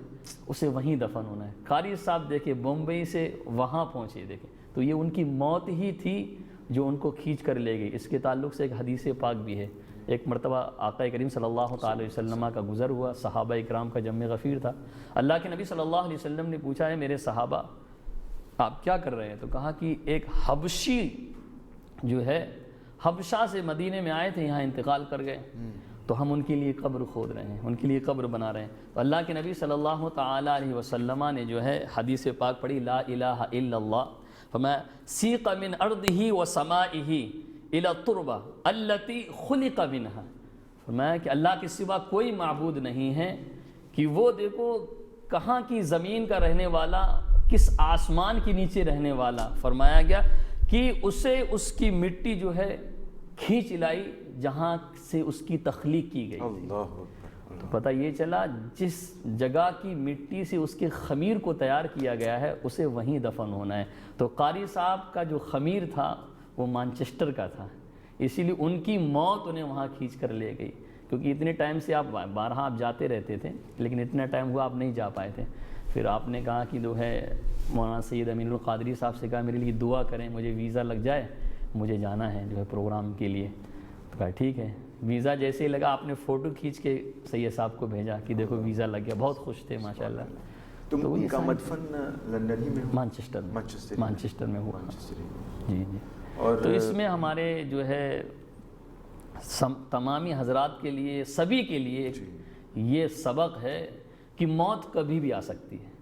Speaker 7: اسے وہیں دفن ہونا ہے. قاری صاحب دیکھیں بمبئی سے وہاں پہنچے، دیکھیں تو یہ ان کی موت ہی تھی جو ان کو کھینچ کر لے گئی. اس کے تعلق سے ایک حدیث پاک بھی ہے. ایک مرتبہ آقا کریم صلی اللہ تعالی علیہ وسلم کا گزر ہوا، صحابہ اکرام کا جمع غفیر تھا. اللہ کے نبی صلی اللہ علیہ وسلم نے پوچھا ہے میرے صحابہ آپ کیا کر رہے ہیں؟ تو کہا کہ ایک حبشی جو ہے حبشہ سے مدینے میں آئے تھے، یہاں انتقال کر گئے، تو ہم ان کے لیے قبر کھود رہے ہیں، ان کے لیے قبر بنا رہے ہیں. تو اللہ کے نبی صلی اللہ تعالی علیہ وسلم نے جو ہے حدیث پاک پڑھی لا الہ الا اللہ، فرمایا سیق من ارضہ و سمائہ الی التربہ التی خلق منہا. فرمایا کہ اللہ کے سوا کوئی معبود نہیں ہے، کہ وہ دیکھو کہاں کی زمین کا رہنے والا، کس آسمان کے نیچے رہنے والا. فرمایا گیا کہ اسے اس کی مٹی جو ہے کھینچ لائی جہاں سے اس کی تخلیق کی گئی تھی. تو پتہ یہ چلا جس جگہ کی مٹی سے اس کے خمیر کو تیار کیا گیا ہے اسے وہیں دفن ہونا ہے. تو قاری صاحب کا جو خمیر تھا وہ مانچسٹر کا تھا، اسی لیے ان کی موت انہیں وہاں کھینچ کر لے گئی. کیونکہ اتنے ٹائم سے آپ بارہا آپ جاتے رہتے تھے، لیکن اتنا ٹائم ہوا آپ نہیں جا پائے تھے. پھر آپ نے کہا کہ جو ہے مولانا سید امین القادری صاحب سے کہا میرے لیے دعا کریں، مجھے ویزا لگ جائے، مجھے جانا ہے جو ہے پروگرام کے لیے. تو کہا ٹھیک ہے. ویزا جیسے ہی لگا آپ نے فوٹو کھینچ کے سید صاحب کو بھیجا کہ دیکھو ویزا لگ گیا. بہت خوش تھے ماشاءاللہ.
Speaker 6: تو ان کا مدفن لندن ہی میں
Speaker 7: مانچسٹر میں ہوا. جی جی. تو اس میں ہمارے جو ہے تمامی حضرات کے لیے، سبھی کے لیے یہ سبق ہے کہ موت کبھی بھی آ سکتی ہے،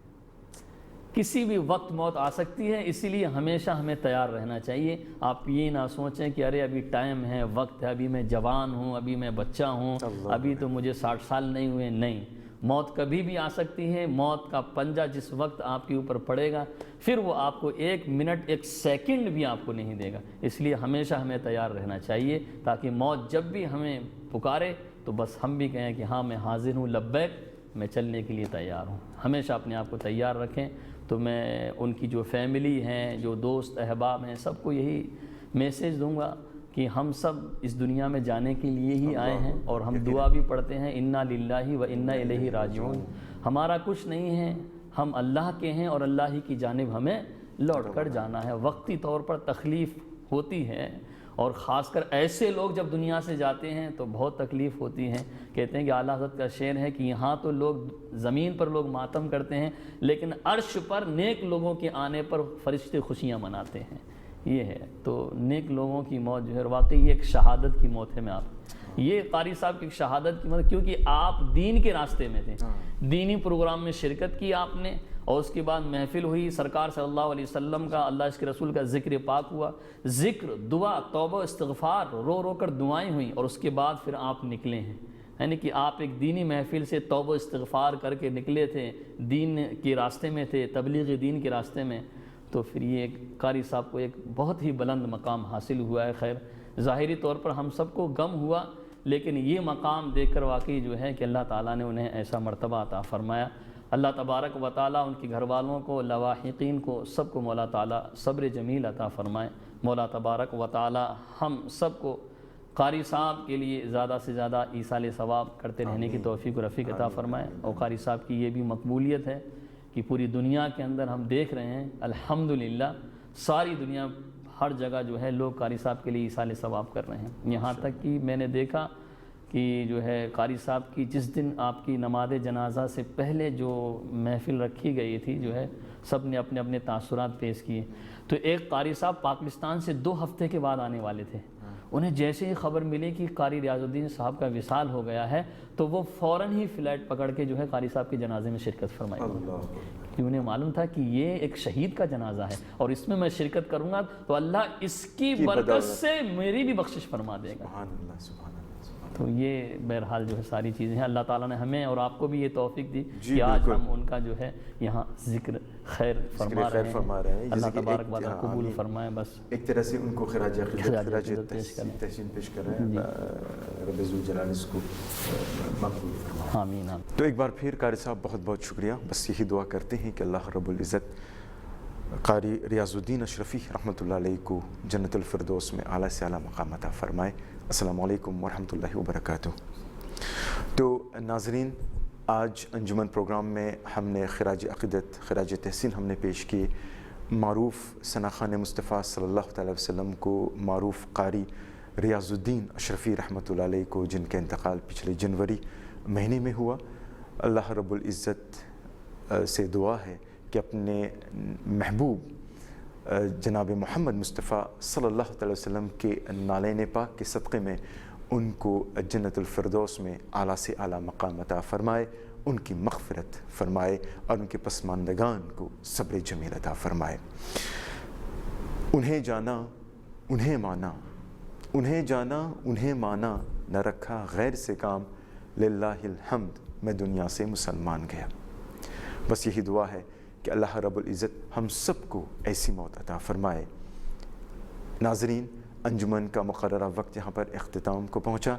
Speaker 7: کسی بھی وقت موت آ سکتی ہے. اسی لیے ہمیشہ ہمیں تیار رہنا چاہیے. آپ یہ نہ سوچیں کہ ارے ابھی ٹائم ہے، وقت ہے، ابھی میں جوان ہوں، ابھی میں بچہ ہوں، ابھی تو مجھے 60 سال نہیں ہوئے. نہیں، موت کبھی بھی آ سکتی ہے. موت کا پنجہ جس وقت آپ کے اوپر پڑے گا پھر وہ آپ کو 1 منٹ 1 سیکنڈ بھی آپ کو نہیں دے گا. اس لیے ہمیشہ ہمیں تیار رہنا چاہیے تاکہ موت جب بھی ہمیں پکارے تو بس ہم بھی کہیں کہ ہاں میں حاضر ہوں، لبیک، میں چلنے کے لیے تیار ہوں. ہمیشہ اپنے آپ کو تیار رکھیں. تو میں ان کی جو فیملی ہیں، جو دوست احباب ہیں، سب کو یہی میسیج دوں گا کہ ہم سب اس دنیا میں جانے کے لیے ہی آئے ہیں، اور ہم دعا بھی پڑھتے ہیں انا للہ و انا الیہ راجعون، ہمارا کچھ نہیں ہے، ہم اللہ کے ہیں اور اللہ ہی کی جانب ہمیں لوٹ کر جانا ہے۔ وقتی طور پر تکلیف ہوتی ہے، اور خاص کر ایسے لوگ جب دنیا سے جاتے ہیں تو بہت تکلیف ہوتی ہے۔ کہتے ہیں کہ اعلیٰ حضرت کا شعر ہے کہ یہاں تو لوگ زمین پر لوگ ماتم کرتے ہیں، لیکن عرش پر نیک لوگوں کے آنے پر فرشتے خوشیاں مناتے ہیں۔ یہ ہے تو نیک لوگوں کی موت جو ہے واقعی یہ ایک شہادت کی موت ہے۔ میں آپ یہ قاری صاحب کی ایک شہادت کی موت، کیونکہ آپ دین کے راستے میں تھے، دینی پروگرام میں شرکت کی آپ نے، اور اس کے بعد محفل ہوئی، سرکار صلی اللہ علیہ وسلم کا، اللہ اس کے رسول کا ذکر پاک ہوا، ذکر، دعا، توبہ، استغفار، رو رو کر دعائیں ہوئیں، اور اس کے بعد پھر آپ نکلے ہیں۔ یعنی کہ آپ ایک دینی محفل سے توبہ استغفار کر کے نکلے تھے، دین کے راستے میں تھے، تبلیغ دین کے راستے میں، تو پھر یہ ایک قاری صاحب کو ایک بہت ہی بلند مقام حاصل ہوا ہے۔ خیر ظاہری طور پر ہم سب کو غم ہوا، لیکن یہ مقام دیکھ کر واقعی جو ہے کہ اللہ تعالیٰ نے انہیں ایسا مرتبہ عطا فرمایا۔ اللہ تبارک و تعالیٰ ان کے گھر والوں کو، لواحقین کو، سب کو مولا تعالیٰ صبر جمیل عطا فرمائے۔ مولا تبارک و تعالیٰ ہم سب کو قاری صاحب کے لیے زیادہ سے زیادہ ایصال ثواب کرتے رہنے کی توفیق و رفیق عطا فرمائے، اور قاری صاحب کی یہ بھی مقبولیت ہے کہ پوری دنیا کے اندر ہم دیکھ رہے ہیں الحمدللہ ساری دنیا ہر جگہ جو ہے لوگ قاری صاحب کے لیے ایصال ثواب کر رہے ہیں۔ یہاں تک کہ میں نے دیکھا کہ جو ہے قاری صاحب کی جس دن آپ کی نماز جنازہ سے پہلے جو محفل رکھی گئی تھی، جو ہے سب نے اپنے اپنے تاثرات پیش کیے، تو ایک قاری صاحب پاکستان سے 2 ہفتے کے بعد آنے والے تھے، انہیں جیسے ہی خبر ملی کہ قاری ریاض الدین صاحب کا وصال ہو گیا ہے تو وہ فوراً ہی فلائٹ پکڑ کے جو ہے قاری صاحب کے جنازے میں شرکت فرمائی، کہ انہیں معلوم تھا کہ یہ ایک شہید کا جنازہ ہے اور اس میں شرکت کروں گا تو اللہ اس کی برکت سے میری بھی بخشش فرما دے گا۔ تو یہ بہرحال جو ہے ساری چیزیں ہیں، اللہ تعالیٰ نے ہمیں اور آپ کو بھی یہ توفیق دی کہ آج ہم ان کا جو ہے یہاں ذکر خیر فرما رہے ہیں۔ اللہ تبارک و تعالیٰ قبول فرمائے۔ بس
Speaker 6: ایک طرح سے ان کو خراج عقیدت تحسین پیش کر رہے ہیں، رب ذوالجلال اس کو مقبول فرمائے۔
Speaker 7: آمین۔
Speaker 6: تو ایک بار پھر قاری صاحب بہت بہت شکریہ، بس یہی دعا کرتے ہیں کہ اللہ رب العزت قاری ریاض الدین اشرفی رحمۃ اللہ علیہ کو جنت الفردوس میں اعلیٰ سے اعلیٰ مقام عطا فرمائے۔ السلام علیکم ورحمۃ اللہ وبرکاتہ۔ تو ناظرین، آج انجمن پروگرام میں ہم نے خراج عقیدت، خراج تحسین ہم نے پیش کیے معروف ثناخوان مصطفیٰ صلی اللہ تعالی وسلم کو، معروف قاری ریاض الدین اشرفی رحمۃ اللہ علیہ کو، جن کا انتقال پچھلے جنوری مہینے میں ہوا۔ اللہ رب العزت سے دعا ہے کہ اپنے محبوب جناب محمد مصطفیٰ صلی اللہ تعالی وسلم کے نالین پاک کے صدقے میں ان کو جنت الفردوس میں اعلیٰ سے اعلیٰ مقام عطا فرمائے، ان کی مغفرت فرمائے اور ان کے پسماندگان کو صبر جمیل عطا فرمائے۔ انہیں جانا انہیں مانا، انہیں جانا انہیں مانا، نہ رکھا غیر سے کام، للہ الحمد میں دنیا سے مسلمان گیا۔ بس یہی دعا ہے کہ اللہ رب العزت ہم سب کو ایسی موت عطا فرمائے۔ ناظرین، انجمن کا مقررہ وقت یہاں پر اختتام کو پہنچا۔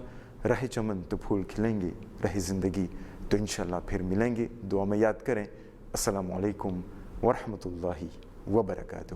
Speaker 6: رہے چمن تو پھول کھلیں گے، رہے زندگی تو انشاءاللہ پھر ملیں گے۔ دعا میں یاد کریں۔ السلام علیکم ورحمۃ اللہ وبرکاتہ۔